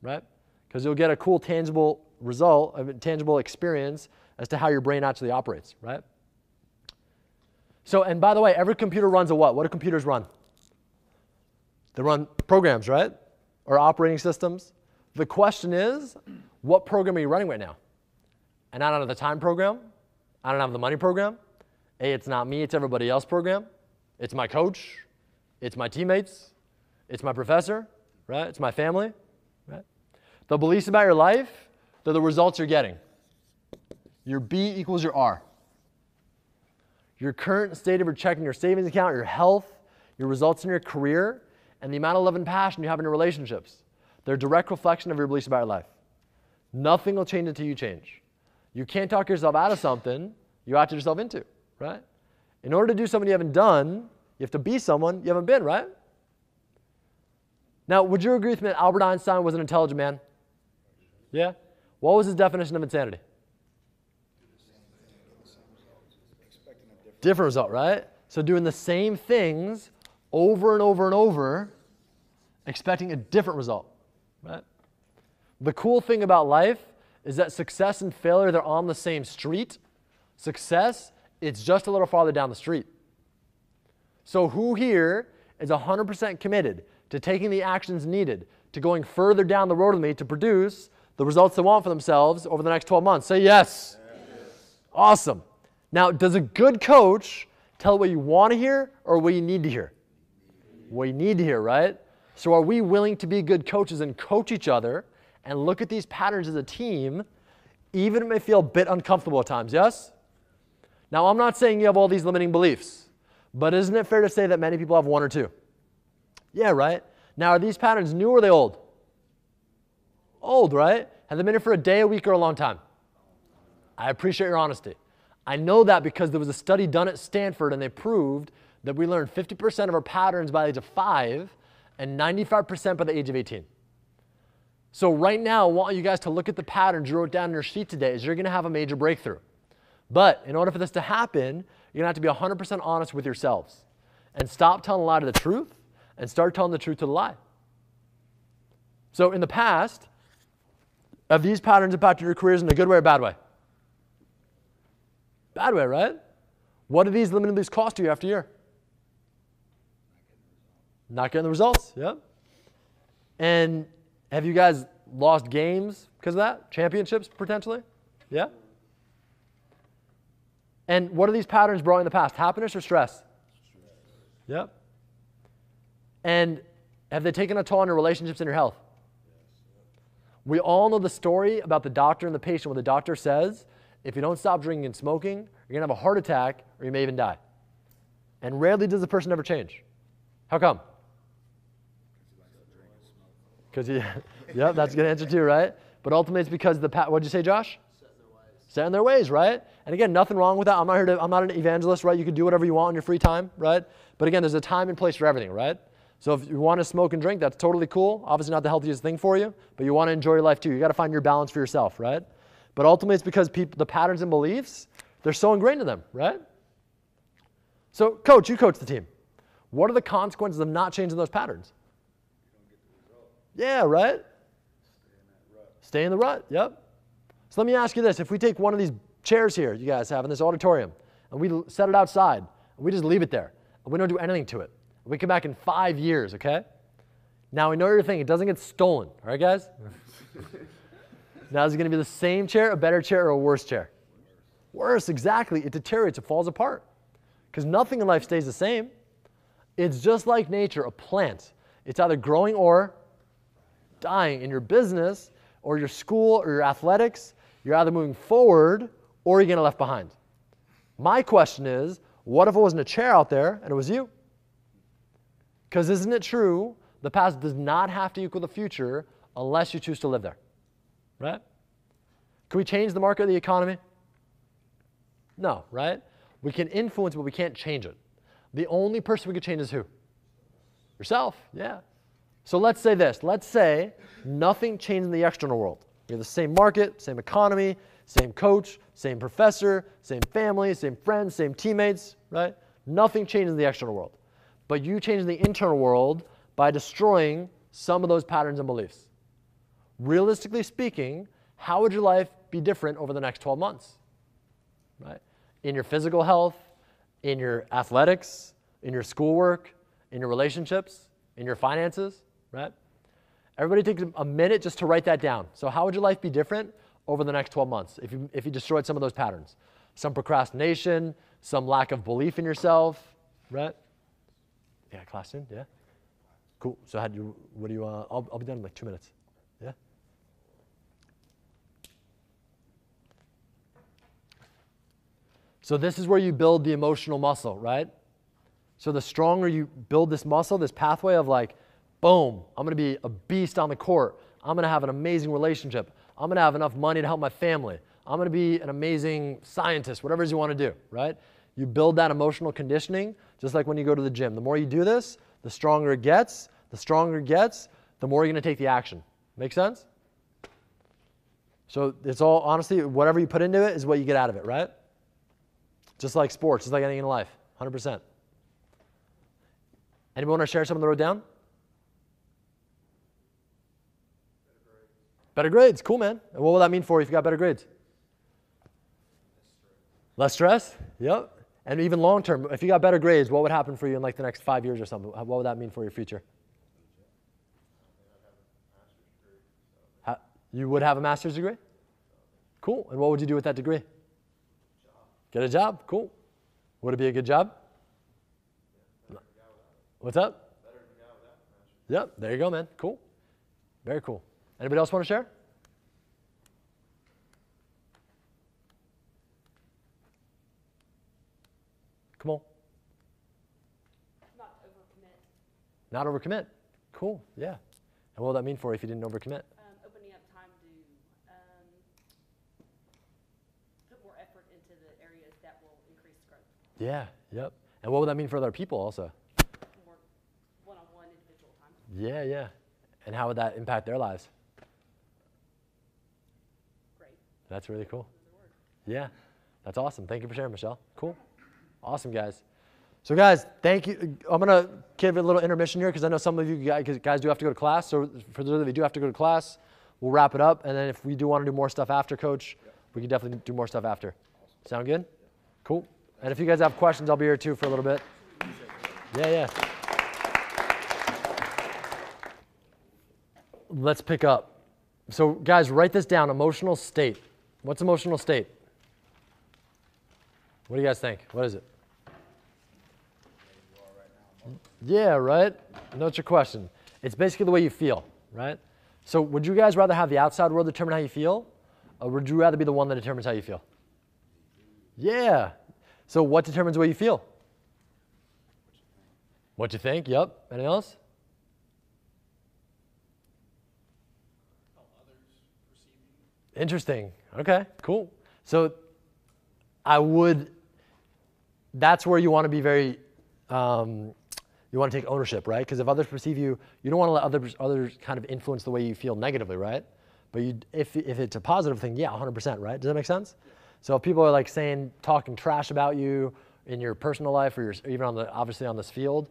right? Because you'll get a cool tangible result, a tangible experience as to how your brain actually operates, right? So, and by the way, every computer runs a what? What do computers run? They run programs, right? Or operating systems. The question is, what program are you running right now? And I don't have the time program. I don't have the money program. It's not me, it's everybody else program. It's my coach. It's my teammates. It's my professor, right? It's my family, right? The beliefs about your life, they're the results you're getting. Your B equals your R. Your current state of your checking, your savings account, your health, your results in your career, and the amount of love and passion you have in your relationships. They're a direct reflection of your beliefs about your life. Nothing will change until you change. You can't talk yourself out of something you acted yourself into, right? In order to do something you haven't done, you have to be someone you haven't been, right? Now, would you agree with me that Albert Einstein was an intelligent man? Yeah? What was his definition of insanity? Different result, right? So doing the same things over and over and over, expecting a different result, right? The cool thing about life is that success and failure, they're on the same street. Success, it's just a little farther down the street. So who here is 100% committed to taking the actions needed to going further down the road with me to produce the results they want for themselves over the next 12 months? Say yes. Yes. Awesome. Now, does a good coach tell what you want to hear or what you need to hear? What you need to hear, right? So are we willing to be good coaches and coach each other and look at these patterns as a team, even if it may feel a bit uncomfortable at times, yes? Now, I'm not saying you have all these limiting beliefs, but isn't it fair to say that many people have one or two? Yeah, right? Now, are these patterns new or are they old? Old, right? Have they been here for a day, a week, or a long time? I appreciate your honesty. I know that because there was a study done at Stanford and they proved that we learn 50% of our patterns by the age of 5 and 95% by the age of 18. So right now, I want you guys to look at the patterns you wrote down in your sheet today as you're going to have a major breakthrough. But in order for this to happen, you're going to have to be 100% honest with yourselves and stop telling a lie to the truth and start telling the truth to the lie. So in the past, have these patterns impacted your careers in a good way or bad way? Bad way, right? What do these limited beliefs cost you after year? Not getting the results, yeah. And have you guys lost games because of that? Championships, potentially? Yeah? And what are these patterns brought in the past? Happiness or stress? Yep. And have they taken a toll on your relationships and your health? We all know the story about the doctor and the patient where the doctor says, if you don't stop drinking and smoking, you're going to have a heart attack or you may even die. And rarely does the person ever change. How come? Because yeah, that's a good answer too, right? But ultimately it's because what'd you say, Josh? Set in their ways, right? And again, nothing wrong with that. I'm not an evangelist, right? You can do whatever you want in your free time, right? But again, there's a time and place for everything, right? So if you want to smoke and drink, that's totally cool. Obviously not the healthiest thing for you, but you want to enjoy your life too. You got to find your balance for yourself, right? But ultimately it's because the patterns and beliefs, they're so ingrained in them, right? So coach, you coach the team. What are the consequences of not changing those patterns? Yeah, right? Stay in the rut, yep. So let me ask you this. If we take one of these chairs here you guys have in this auditorium, and we set it outside, and we just leave it there, and we don't do anything to it. We come back in 5 years, okay? Now, we know you're thinking, it doesn't get stolen, all right, guys? Now, is it going to be the same chair, a better chair, or a worse chair? Worse, exactly. It deteriorates, it falls apart. Because nothing in life stays the same. It's just like nature, a plant. It's either growing or dying. In your business, or your school, or your athletics, you're either moving forward, or you're getting left behind. My question is, what if it wasn't a chair out there, and it was you? Because isn't it true, the past does not have to equal the future unless you choose to live there, right? Can we change the market or the economy? No, right? We can influence, but we can't change it. The only person we can change is who? Yourself, yeah. So let's say this. Let's say nothing changed in the external world. We have the same market, same economy, same coach, same professor, same family, same friends, same teammates, right? Nothing changed in the external world. But you change the internal world by destroying some of those patterns and beliefs. Realistically speaking, how would your life be different over the next 12 months? Right? In your physical health, in your athletics, in your schoolwork, in your relationships, in your finances, right? Everybody take a minute just to write that down. So how would your life be different over the next 12 months if you destroyed some of those patterns? Some procrastination, some lack of belief in yourself, right? Yeah, class soon, yeah. Cool. So I'll be done in like 2 minutes. Yeah? So this is where you build the emotional muscle, right? So the stronger you build this muscle, this pathway of like, boom, I'm going to be a beast on the court. I'm going to have an amazing relationship. I'm going to have enough money to help my family. I'm going to be an amazing scientist, whatever it is you want to do, right? You build that emotional conditioning just like when you go to the gym. The more you do this, the stronger it gets. The stronger it gets, the more you're going to take the action. Make sense? So it's all, honestly, whatever you put into it is what you get out of it, right? Just like sports, just like anything in life, 100%. Anyone want to share something they wrote down? Better grades, cool, man. And what will that mean for you if you got better grades? Less stress? Yep. And even long term, if you got better grades, what would happen for you in like the next 5 years or something? What would that mean for your future? You would have a master's degree? Cool. And what would you do with that degree? Get a job. Cool. Would it be a good job? What's up? Yep. There you go, man. Cool. Very cool. Anybody else want to share? Come on. Not overcommit. Not overcommit. Cool. Yeah. And what would that mean for you if you didn't overcommit? Opening up time to put more effort into the areas that will increase growth. Yeah. Yep. And what would that mean for other people also? More one-on-one individual time. Yeah, yeah. And how would that impact their lives? Great. That's really cool. Yeah. That's awesome. Thank you for sharing, Michelle. Cool. Awesome, guys. So, guys, thank you. I'm going to give a little intermission here because I know some of you guys do have to go to class. So, for those of you who do have to go to class, we'll wrap it up. And then if we do want to do more stuff after, Coach, we can definitely do more stuff after. Sound good? Cool. And if you guys have questions, I'll be here too for a little bit. Yeah, yeah. Let's pick up. So, guys, write this down. Emotional state. What's emotional state? What do you guys think? What is it? Yeah, right? No, it's your question. It's basically the way you feel, right? So would you guys rather have the outside world determine how you feel? Or would you rather be the one that determines how you feel? Yeah. So what determines the way you feel? What you think? Yep. Anything else? How others perceive you. Interesting. Okay, cool. So that's where you want to be very, you want to take ownership, right? Because if others perceive you, you don't want to let others kind of influence the way you feel negatively, right? But if it's a positive thing, yeah, 100%, right? Does that make sense? Yeah. So if people are like talking trash about you in your personal life or even obviously on this field,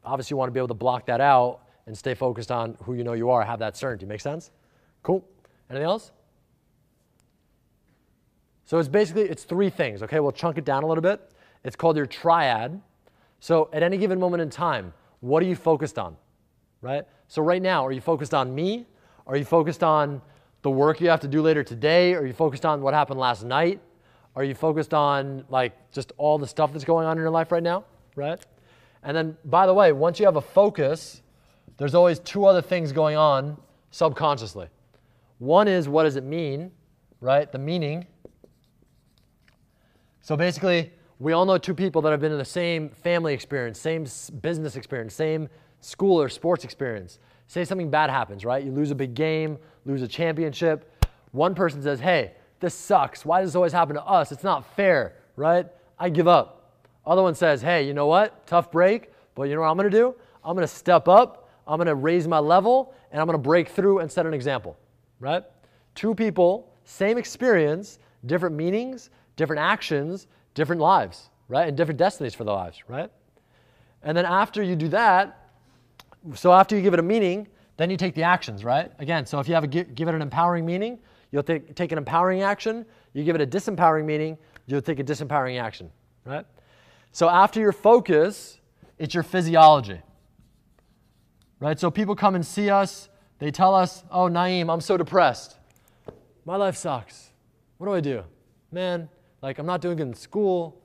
obviously you want to be able to block that out and stay focused on who you know you are, have that certainty. Make sense? Cool. Anything else? So it's three things, okay? We'll chunk it down a little bit. It's called your triad. So at any given moment in time, what are you focused on, right? So right now, are you focused on me? Are you focused on the work you have to do later today? Are you focused on what happened last night? Are you focused on like just all the stuff that's going on in your life right now, right? And then, by the way, once you have a focus, there's always two other things going on subconsciously. One is, what does it mean, right? The meaning. So basically, we all know two people that have been in the same family experience, same business experience, same school or sports experience. Say something bad happens, right? You lose a big game, lose a championship. One person says, hey, this sucks. Why does this always happen to us? It's not fair, right? I give up. Other one says, hey, you know what? Tough break, but you know what I'm going to do? I'm going to step up, I'm going to raise my level, and I'm going to break through and set an example, right? Two people, same experience, different meanings, different actions, different lives, right? And different destinies for their lives, right? And then after you do that, so after you give it a meaning, then you take the actions, right? Again, so if you have give it an empowering meaning, you'll take an empowering action. You give it a disempowering meaning, you'll take a disempowering action, right? So after your focus, it's your physiology, right? So people come and see us. They tell us, oh, Naeem, I'm so depressed. My life sucks. What do I do? Man, like I'm not doing good in school.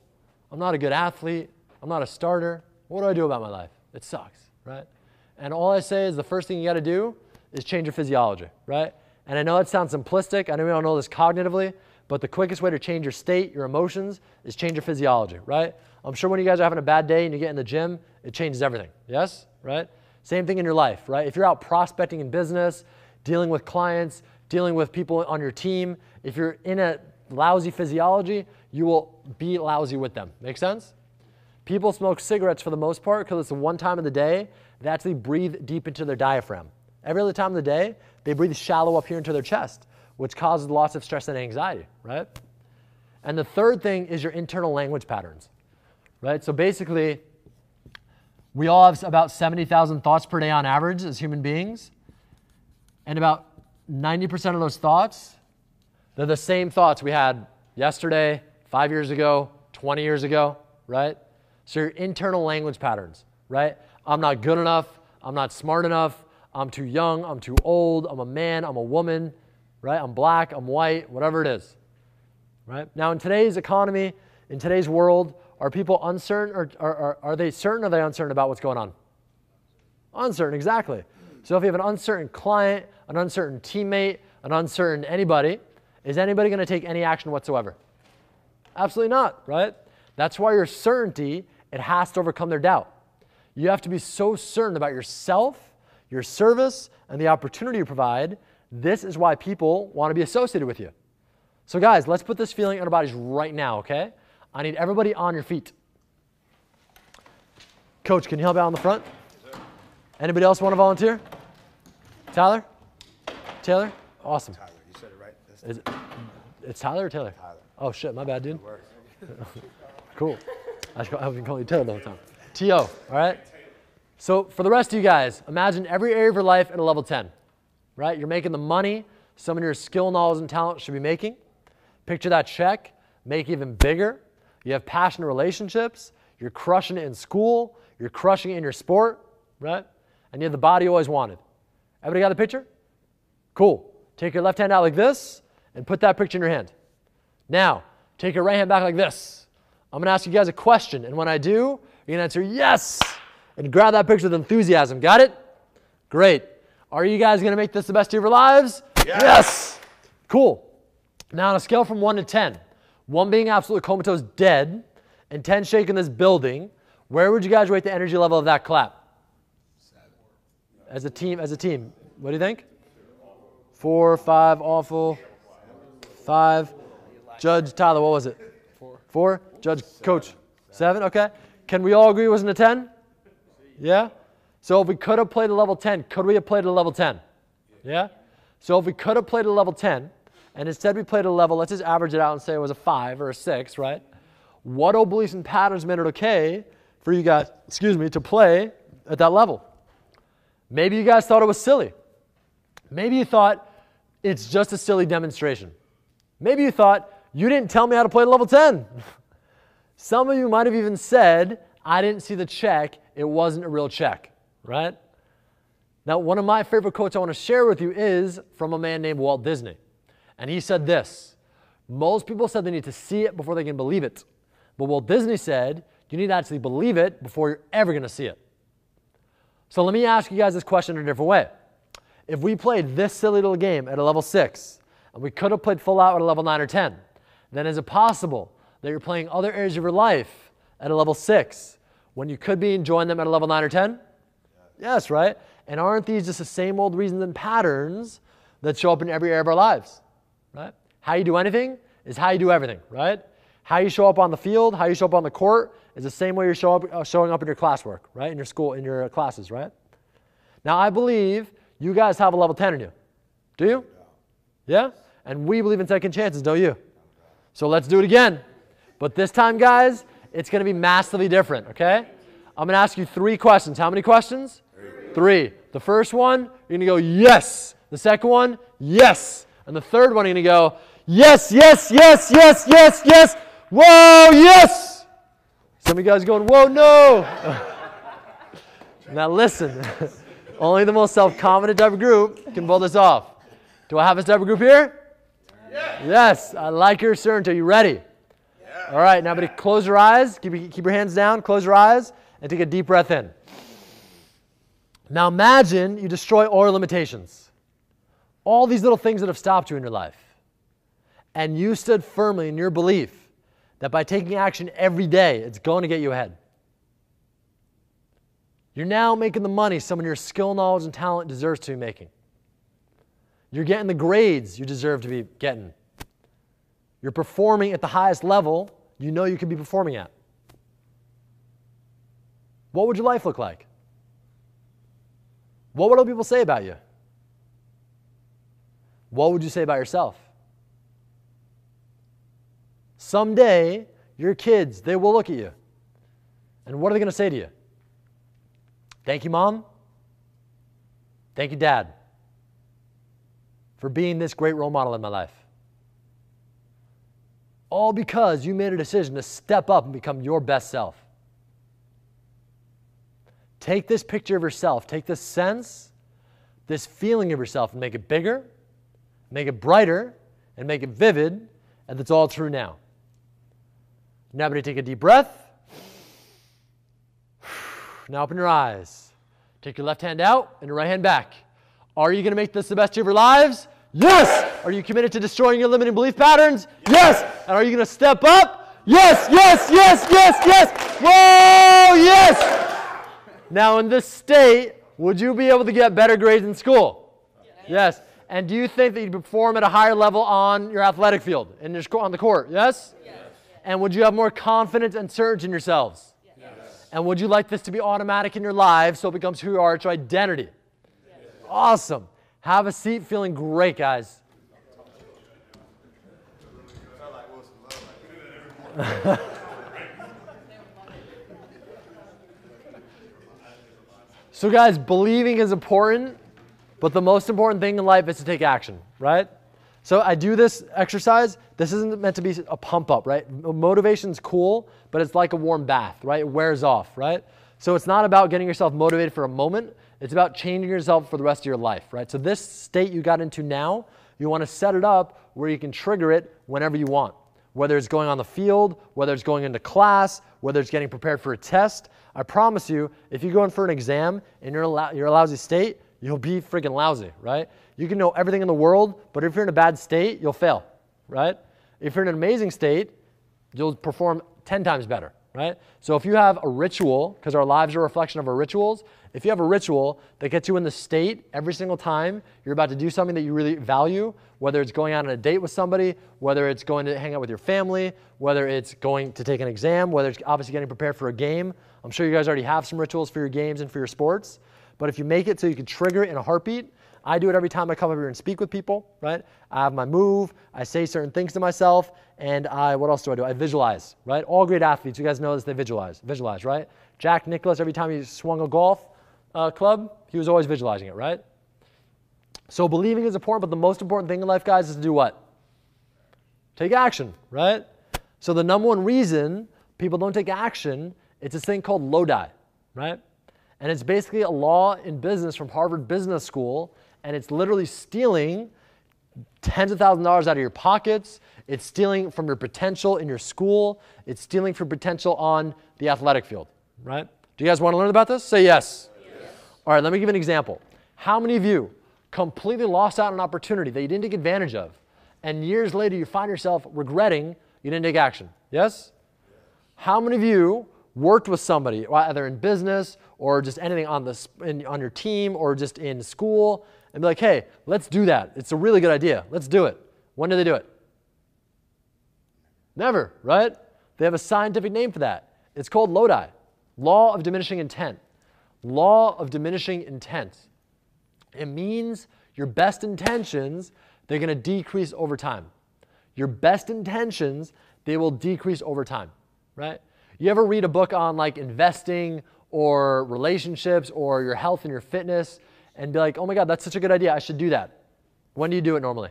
I'm not a good athlete. I'm not a starter. What do I do about my life? It sucks, right? And all I say is the first thing you got to do is change your physiology, right? And I know it sounds simplistic. I know we don't know this cognitively, but the quickest way to change your state, your emotions, is change your physiology, right? I'm sure when you guys are having a bad day and you get in the gym, it changes everything, yes, right? Same thing in your life, right? If you're out prospecting in business, dealing with clients, dealing with people on your team, if you're in a lousy physiology, you will be lousy with them. Make sense? People smoke cigarettes for the most part because it's the one time of the day they actually breathe deep into their diaphragm. Every other time of the day, they breathe shallow up here into their chest, which causes lots of stress and anxiety, right? And the third thing is your internal language patterns, right? So basically, we all have about 70,000 thoughts per day on average as human beings. And about 90% of those thoughts, they're the same thoughts we had yesterday, 5 years ago, 20 years ago, right? So your internal language patterns, right? I'm not good enough. I'm not smart enough. I'm too young. I'm too old. I'm a man. I'm a woman, right? I'm black. I'm white, whatever it is, right? Now in today's economy, in today's world, are people uncertain or are they certain or are they uncertain about what's going on? Uncertain, exactly. So if you have an uncertain client, an uncertain teammate, an uncertain anybody, is anybody going to take any action whatsoever? Absolutely not, right? That's why your certainty, it has to overcome their doubt. You have to be so certain about yourself, your service, and the opportunity you provide. This is why people want to be associated with you. So guys, let's put this feeling in our bodies right now, okay? I need everybody on your feet. Coach, can you help out on the front? Yes, anybody else want to volunteer? Tyler? Taylor? Awesome. Tyler, you said it right. Is it, it's Tyler or Taylor? Tyler. Oh shit, my bad, dude. Cool. I've been calling you Taylor the whole time. T.O., all right? So for the rest of you guys, imagine every area of your life at a level 10, right? You're making the money some of your skill, knowledge, and talent should be making. Picture that check, make it even bigger. You have passionate relationships. You're crushing it in school. You're crushing it in your sport, right? And you have the body you always wanted. Everybody got the picture? Cool. Take your left hand out like this and put that picture in your hand. Now, take your right hand back like this. I'm going to ask you guys a question, and when I do, you're going to answer yes and grab that picture with enthusiasm. Got it? Great. Are you guys going to make this the best day of your lives? Yes. Cool. Now, on a scale from 1 to 10, 1 being absolutely comatose dead and 10 shaking this building, where would you guys rate the energy level of that clap? As a team, what do you think? 4, 5, awful. 5. Judge Tyler, what was it? 4. Judge Coach, 7. Okay. Can we all agree it wasn't a 10? Yeah? So if we could have played a level 10, could we have played a level 10? Yeah? So if we could have played a level 10, and instead we played a level, let's just average it out and say it was a 5 or a 6, right? What old beliefs and patterns made it okay for you guys, to play at that level? Maybe you guys thought it was silly. Maybe you thought it's just a silly demonstration. Maybe you thought you didn't tell me how to play at level 10. Some of you might have even said, I didn't see the check. It wasn't a real check, right? Now, one of my favorite quotes I want to share with you is from a man named Walt Disney. And he said this: most people said they need to see it before they can believe it. But Walt Disney said, you need to actually believe it before you're ever going to see it. So let me ask you guys this question in a different way. If we played this silly little game at a level 6, and we could have played full out at a level 9 or 10, then is it possible that you're playing other areas of your life at a level 6 when you could be enjoying them at a level 9 or 10? Yes, right? And aren't these just the same old reasons and patterns that show up in every area of our lives, right? How you do anything is how you do everything, right? How you show up on the field, how you show up on the court is the same way you're showing up in your classwork, right? In your school, in your classes, right? Now, I believe you guys have a level 10 in you. Do you? Yeah? And we believe in second chances, don't you? So let's do it again. But this time, guys, it's going to be massively different, okay? I'm going to ask you 3 questions. How many questions? 3. The first one, you're going to go, yes. The second one, yes. And the third one, you're going to go, yes, yes, yes, yes, yes, yes. Whoa, yes. Some of you guys are going, whoa, no. Now listen, only the most self-confident type of group can pull this off. Do I have a type of group here? Yes. Yes, I like your certainty. Are you ready? Yeah. All right, now everybody close your eyes. Keep your hands down, close your eyes, and take a deep breath in. Now imagine you destroy all your limitations. All these little things that have stopped you in your life. And you stood firmly in your belief that by taking action every day, it's going to get you ahead. You're now making the money someone your skill, knowledge, and talent deserves to be making. You're getting the grades you deserve to be getting. You're performing at the highest level you know you could be performing at. What would your life look like? What would other people say about you? What would you say about yourself? Someday, your kids, they will look at you. And what are they going to say to you? Thank you, Mom. Thank you, Dad, for being this great role model in my life. All because you made a decision to step up and become your best self. Take this picture of yourself, take this sense, this feeling of yourself, and make it bigger, make it brighter, and make it vivid, and it's all true now. Now everybody take a deep breath. Now open your eyes. Take your left hand out and your right hand back. Are you going to make this the best year of your lives? Yes! Are you committed to destroying your limiting belief patterns? Yes! And are you going to step up? Yes, yes, yes, yes, yes! Whoa, yes! Now in this state, would you be able to get better grades in school? Yes. And do you think that you'd perform at a higher level on your athletic field, on the court? Yes? Yes. And would you have more confidence and certainty in yourselves? Yes. And would you like this to be automatic in your lives so it becomes who you are, it's your identity? Yes. Awesome. Have a seat, feeling great, guys. So guys, believing is important, but the most important thing in life is to take action, right? So I do this exercise. This isn't meant to be a pump up, right? Motivation's cool, but it's like a warm bath, right? It wears off, right? So it's not about getting yourself motivated for a moment. It's about changing yourself for the rest of your life, right? So this state you got into now, you want to set it up where you can trigger it whenever you want. Whether it's going on the field, whether it's going into class, whether it's getting prepared for a test. I promise you, if you go in for an exam and you're a lousy state, you'll be freaking lousy, right? You can know everything in the world, but if you're in a bad state, you'll fail, right? If you're in an amazing state, you'll perform 10 times better, right? So if you have a ritual, because our lives are a reflection of our rituals, if you have a ritual that gets you in the state every single time you're about to do something that you really value, whether it's going out on a date with somebody, whether it's going to hang out with your family, whether it's going to take an exam, whether it's obviously getting prepared for a game. I'm sure you guys already have some rituals for your games and for your sports. But if you make it so you can trigger it in a heartbeat, I do it every time I come up here and speak with people, right? I have my move, I say certain things to myself, and what else do? I visualize, right? All great athletes, you guys know this, they visualize, right? Jack Nicklaus, every time he swung a golf club, he was always visualizing it, right? So believing is important, but the most important thing in life, guys, is to do what? Take action, right? So the number one reason people don't take action, it's this thing called Lodi, right? And it's basically a law in business from Harvard Business School, and it's literally stealing tens of thousands of dollars out of your pockets. It's stealing from your potential in your school. It's stealing from potential on the athletic field, right? Do you guys want to learn about this? Say yes. Yes. All right, let me give you an example. How many of you completely lost out on an opportunity that you didn't take advantage of, and years later you find yourself regretting you didn't take action? Yes? How many of you worked with somebody, either in business or just anything on your team or just in school, and be like, hey, let's do that. It's a really good idea. Let's do it. When do they do it? Never, right? They have a scientific name for that. It's called Lodi, Law of Diminishing Intent. Law of Diminishing Intent. It means your best intentions, they're going to decrease over time. Your best intentions, they will decrease over time, right? You ever read a book on like investing or relationships or your health and your fitness and be like, oh my God, that's such a good idea. I should do that. When do you do it normally?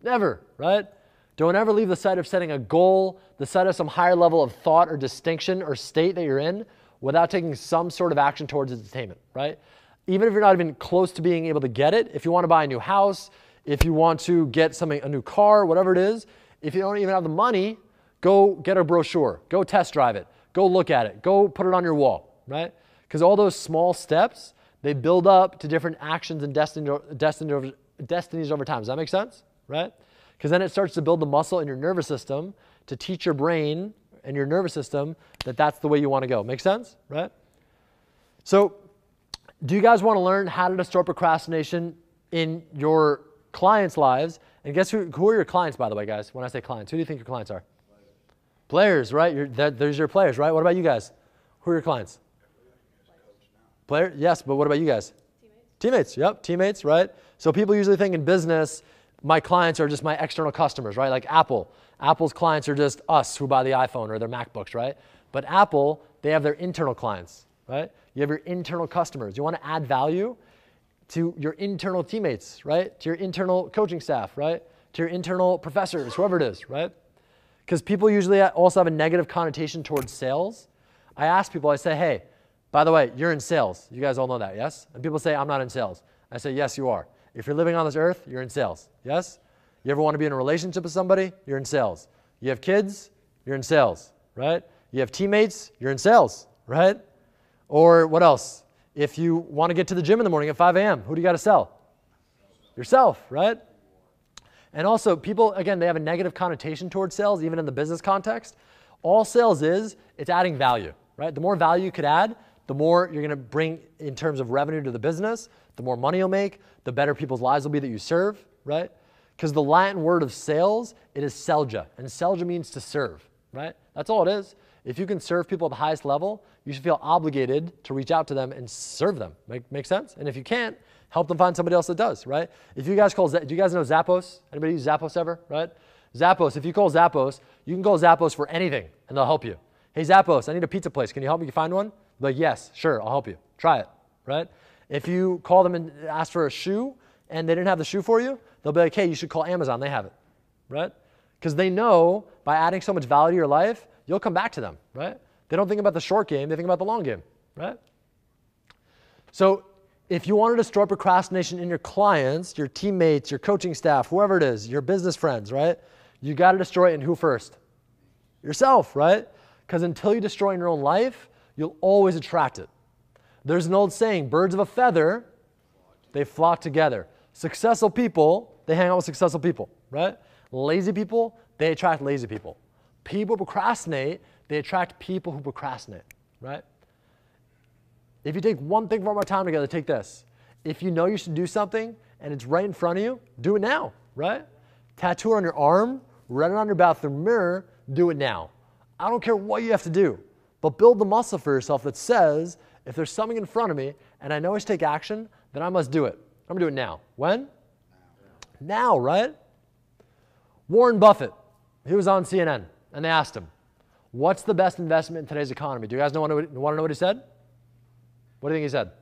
Never, right? Don't ever leave the sight of setting a goal, the sight of some higher level of thought or distinction or state that you're in without taking some sort of action towards its attainment, right? Even if you're not even close to being able to get it, if you want to buy a new house, if you want to get something, a new car, whatever it is, if you don't even have the money, go get a brochure, go test drive it, go look at it, go put it on your wall, right? Because all those small steps, they build up to different actions and destinies over time. Does that make sense, right? Because then it starts to build the muscle in your nervous system to teach your brain and your nervous system that that's the way you want to go. Make sense, right? So do you guys want to learn how to distort procrastination in your clients' lives? And guess who are your clients, by the way, guys? When I say clients, who do you think your clients are? Players, right? There's your players, right? What about you guys? Who are your clients? Players, yes, but what about you guys? Teammates, yep, teammates, right? So people usually think in business, my clients are just my external customers, right? Like Apple. Apple's clients are just us who buy the iPhone or their MacBooks, right? But Apple, they have their internal clients, right? You have your internal customers. You want to add value to your internal teammates, right? To your internal coaching staff, right? To your internal professors, whoever it is, right? Because people usually also have a negative connotation towards sales. I ask people, I say, hey, by the way, you're in sales. You guys all know that, yes? And people say, I'm not in sales. I say, yes, you are. If you're living on this earth, you're in sales, yes? You ever want to be in a relationship with somebody? You're in sales. You have kids? You're in sales, right? You have teammates? You're in sales, right? Or what else? If you want to get to the gym in the morning at 5 a.m., who do you got to sell? Yourself, right? And also people, again, they have a negative connotation towards sales, even in the business context. All sales is, it's adding value, right? The more value you could add, the more you're going to bring in terms of revenue to the business, the more money you'll make, the better people's lives will be that you serve, right? Because the Latin word of sales, it is selja, and selja means to serve, right? That's all it is. If you can serve people at the highest level, you should feel obligated to reach out to them and serve them. Make sense? And if you can't, help them find somebody else that does, right? If you guys do you guys know Zappos? Anybody use Zappos ever, right? Zappos, if you call Zappos, you can call Zappos for anything, and they'll help you. Hey, Zappos, I need a pizza place. Can you help me find one? Like, yes, sure, I'll help you. Try it, right? If you call them and ask for a shoe and they didn't have the shoe for you, they'll be like, hey, you should call Amazon. They have it, right? Because they know by adding so much value to your life, you'll come back to them, right? They don't think about the short game. They think about the long game, right? So if you want to destroy procrastination in your clients, your teammates, your coaching staff, whoever it is, your business friends, right? You got to destroy it in who first? Yourself, right? Because until you destroy in your own life, you'll always attract it. There's an old saying, birds of a feather, they flock together. Successful people, they hang out with successful people, right? Lazy people, they attract lazy people. People who procrastinate, they attract people who procrastinate, right? If you take one thing from our time together, take this. If you know you should do something and it's right in front of you, do it now, right? Tattoo it on your arm, write it on your bathroom mirror, do it now. I don't care what you have to do, but build the muscle for yourself that says, if there's something in front of me and I know I should take action, then I must do it. I'm going to do it now. When? Now, right? Warren Buffett, he was on CNN, and they asked him, what's the best investment in today's economy? Do you guys want to know what he said? What do you think he said?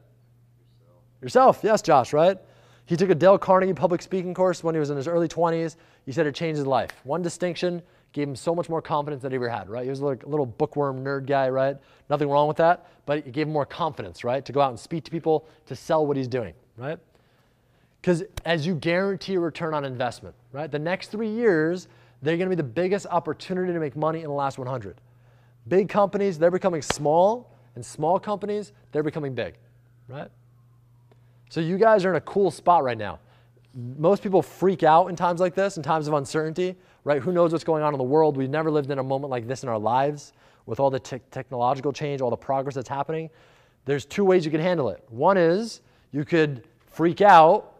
Yourself. Yes, Josh, right? He took a Dale Carnegie public speaking course when he was in his early 20s. He said it changed his life. One distinction gave him so much more confidence than he ever had, right? He was like a little bookworm nerd guy, right? Nothing wrong with that, but it gave him more confidence, right? To go out and speak to people, to sell what he's doing, right? Because as you guarantee a return on investment, right? The next 3 years, they're going to be the biggest opportunity to make money in the last 100. Big companies, they're becoming small, and small companies, they're becoming big, right? So you guys are in a cool spot right now. Most people freak out in times like this, in times of uncertainty, right? Who knows what's going on in the world? We've never lived in a moment like this in our lives with all the technological change, all the progress that's happening. There's 2 ways you can handle it. One is you could freak out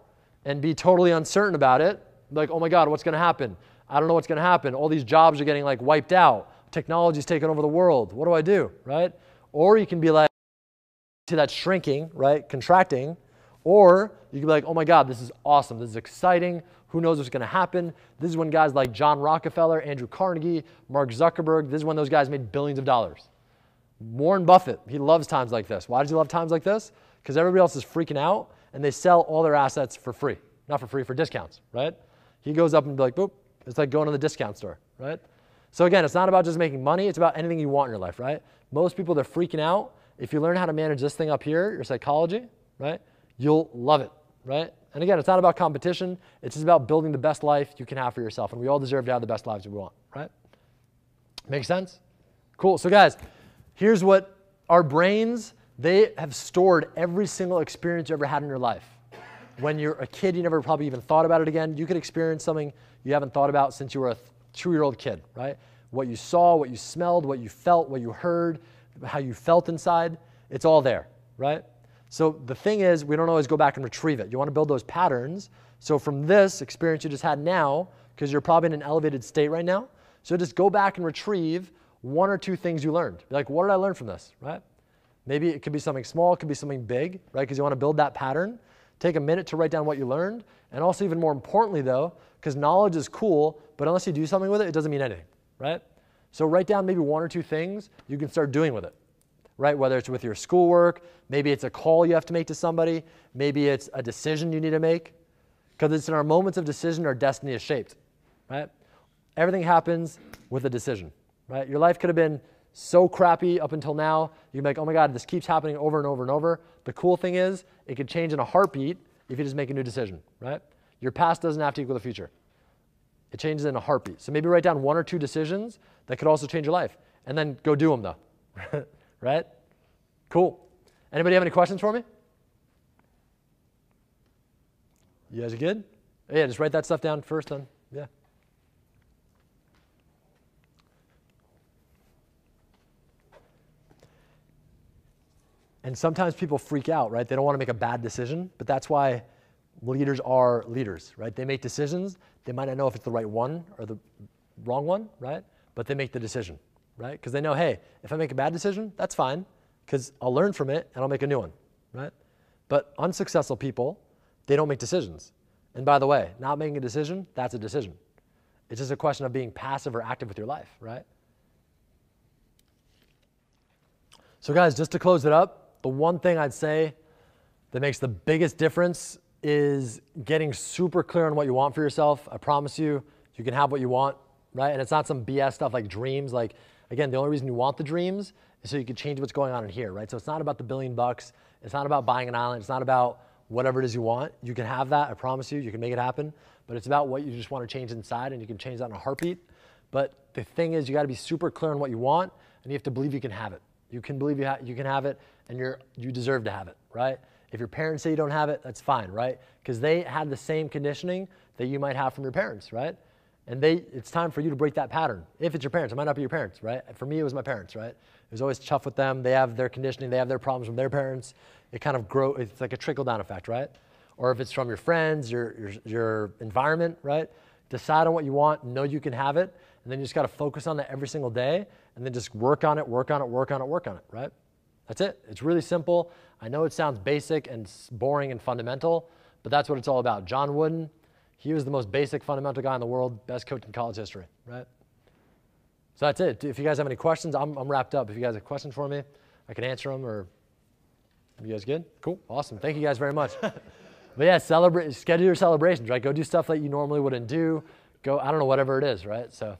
and be totally uncertain about it. Like, oh my God, what's going to happen? I don't know what's going to happen. All these jobs are getting like wiped out. Technology's taking over the world. What do I do, right? Or you can be like, to that shrinking, right? Contracting. Or you can be like, oh my God, this is awesome. This is exciting. Who knows what's going to happen? This is when guys like John Rockefeller, Andrew Carnegie, Mark Zuckerberg, this is when those guys made billions of dollars. Warren Buffett, he loves times like this. Why does he love times like this? Because everybody else is freaking out and they sell all their assets for free. Not for free, for discounts, right? He goes up and be like, boop. It's like going to the discount store, right? So again, it's not about just making money. It's about anything you want in your life, right? Most people, they're freaking out. If you learn how to manage this thing up here, your psychology, right? You'll love it, right? And again, it's not about competition. It's just about building the best life you can have for yourself. And we all deserve to have the best lives we want, right? Make sense? Cool. So guys, here's what our brains, they have stored every single experience you ever had in your life. When you're a kid, you never probably even thought about it again. You could experience something you haven't thought about since you were a 2-year-old kid, right? What you saw, what you smelled, what you felt, what you heard, how you felt inside, it's all there, right? So the thing is, we don't always go back and retrieve it. You want to build those patterns. So from this experience you just had now, because you're probably in an elevated state right now, so just go back and retrieve 1 or 2 things you learned. Be like, what did I learn from this, right? Maybe it could be something small, it could be something big, right? Because you want to build that pattern. Take a minute to write down what you learned. And also even more importantly though, because knowledge is cool, but unless you do something with it, it doesn't mean anything, right? So write down maybe 1 or 2 things you can start doing with it, right? Whether it's with your schoolwork, maybe it's a call you have to make to somebody, maybe it's a decision you need to make. Because it's in our moments of decision our destiny is shaped, right? Everything happens with a decision, right? Your life could have been so crappy up until now. You can be like, oh my God, this keeps happening over and over and over. The cool thing is it could change in a heartbeat if you just make a new decision, right? Your past doesn't have to equal the future. It changes in a heartbeat. So maybe write down 1 or 2 decisions that could also change your life. And then go do them though, right? Cool. Anybody have any questions for me? You guys are good? Yeah, just write that stuff down first then. Yeah. And sometimes people freak out, right? They don't want to make a bad decision, but that's why leaders are leaders, right? They make decisions. They might not know if it's the right one or the wrong one, right? But they make the decision, right? Because they know, hey, if I make a bad decision, that's fine, because I'll learn from it and I'll make a new one, right? But unsuccessful people, they don't make decisions. And by the way, not making a decision, that's a decision. It's just a question of being passive or active with your life, right? So guys, just to close it up, the one thing I'd say that makes the biggest difference is getting super clear on what you want for yourself. I promise you, you can have what you want, right? And it's not some BS stuff like dreams. Like, again, the only reason you want the dreams is so you can change what's going on in here, right? So it's not about the $1 billion. It's not about buying an island. It's not about whatever it is you want. You can have that, I promise you. You can make it happen. But it's about what you just want to change inside, and you can change that in a heartbeat. But the thing is, you got to be super clear on what you want, and you have to believe you can have it. You can believe you can have it, and you deserve to have it, right? If your parents say you don't have it, that's fine, right? Because they had the same conditioning that you might have from your parents, right? And it's time for you to break that pattern. If it's your parents, it might not be your parents, right? For me, it was my parents, right? It was always tough with them. They have their conditioning. They have their problems from their parents. It kind of it's like a trickle-down effect, right? Or if it's from your friends, your environment, right? Decide on what you want, know you can have it, and then you just got to focus on that every single day, and then just work on it, work on it, work on it, work on it, right? That's it. It's really simple. I know it sounds basic and boring and fundamental, but that's what it's all about. John Wooden, he was the most basic fundamental guy in the world, best coach in college history, right? So that's it. If you guys have any questions, I'm wrapped up. If you guys have questions for me, I can answer them. Or you guys good? Cool. Awesome. Thank you guys very much. But yeah, celebrate, schedule your celebrations, right? Go do stuff that you normally wouldn't do. Go, I don't know, whatever it is, right? So,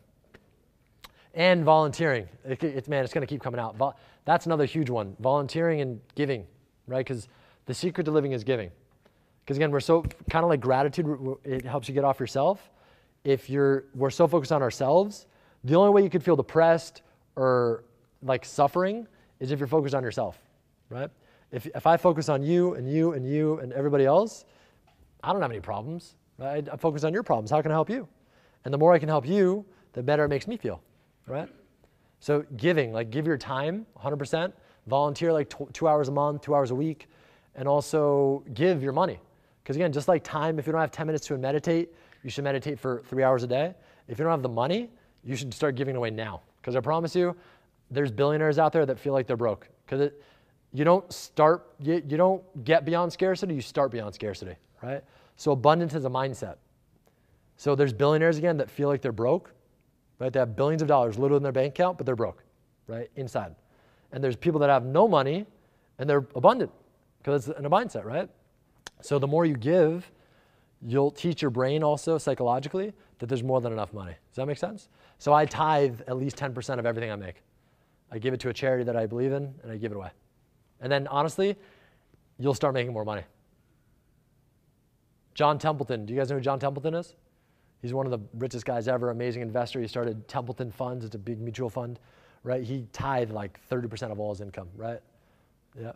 and volunteering. Man, it's going to keep coming out. That's another huge one. Volunteering and giving, right? Because the secret to living is giving. Because again, we're so kind of like gratitude. It helps you get off yourself. We're so focused on ourselves. The only way you could feel depressed or like suffering is if you're focused on yourself, right? If I focus on you and you and you and everybody else, I don't have any problems, right? I focus on your problems. How can I help you? And the more I can help you, the better it makes me feel, right? So giving, like give your time 100%, volunteer like 2 hours a month, 2 hours a week, and also give your money. Because again, just like time, if you don't have 10 minutes to meditate, you should meditate for 3 hours a day. If you don't have the money, you should start giving away now. Because I promise you, there's billionaires out there that feel like they're broke. Because you don't get beyond scarcity, you start beyond scarcity, right? So abundance is a mindset. So there's billionaires again that feel like they're broke, right? They have billions of dollars little in their bank account, but they're broke, right? Inside. And there's people that have no money and they're abundant because it's in a mindset, right? So the more you give, you'll teach your brain also psychologically that there's more than enough money. Does that make sense? So I tithe at least 10% of everything I make. I give it to a charity that I believe in and I give it away. And then honestly, you'll start making more money. John Templeton, do you guys know who John Templeton is? He's one of the richest guys ever, amazing investor. He started Templeton Funds. It's a big mutual fund, right? He tithed like 30% of all his income, right? Yeah.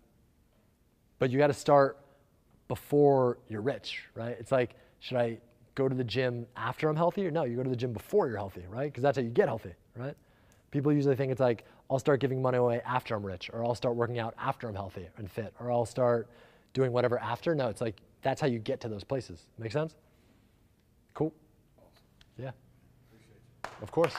But you got to start before you're rich, right? It's like, should I go to the gym after I'm healthy? Or no, you go to the gym before you're healthy, right? Because that's how you get healthy, right? People usually think it's like, I'll start giving money away after I'm rich, or I'll start working out after I'm healthy and fit, or I'll start doing whatever after. No, it's like, that's how you get to those places. Make sense? Cool? Yeah. Of course.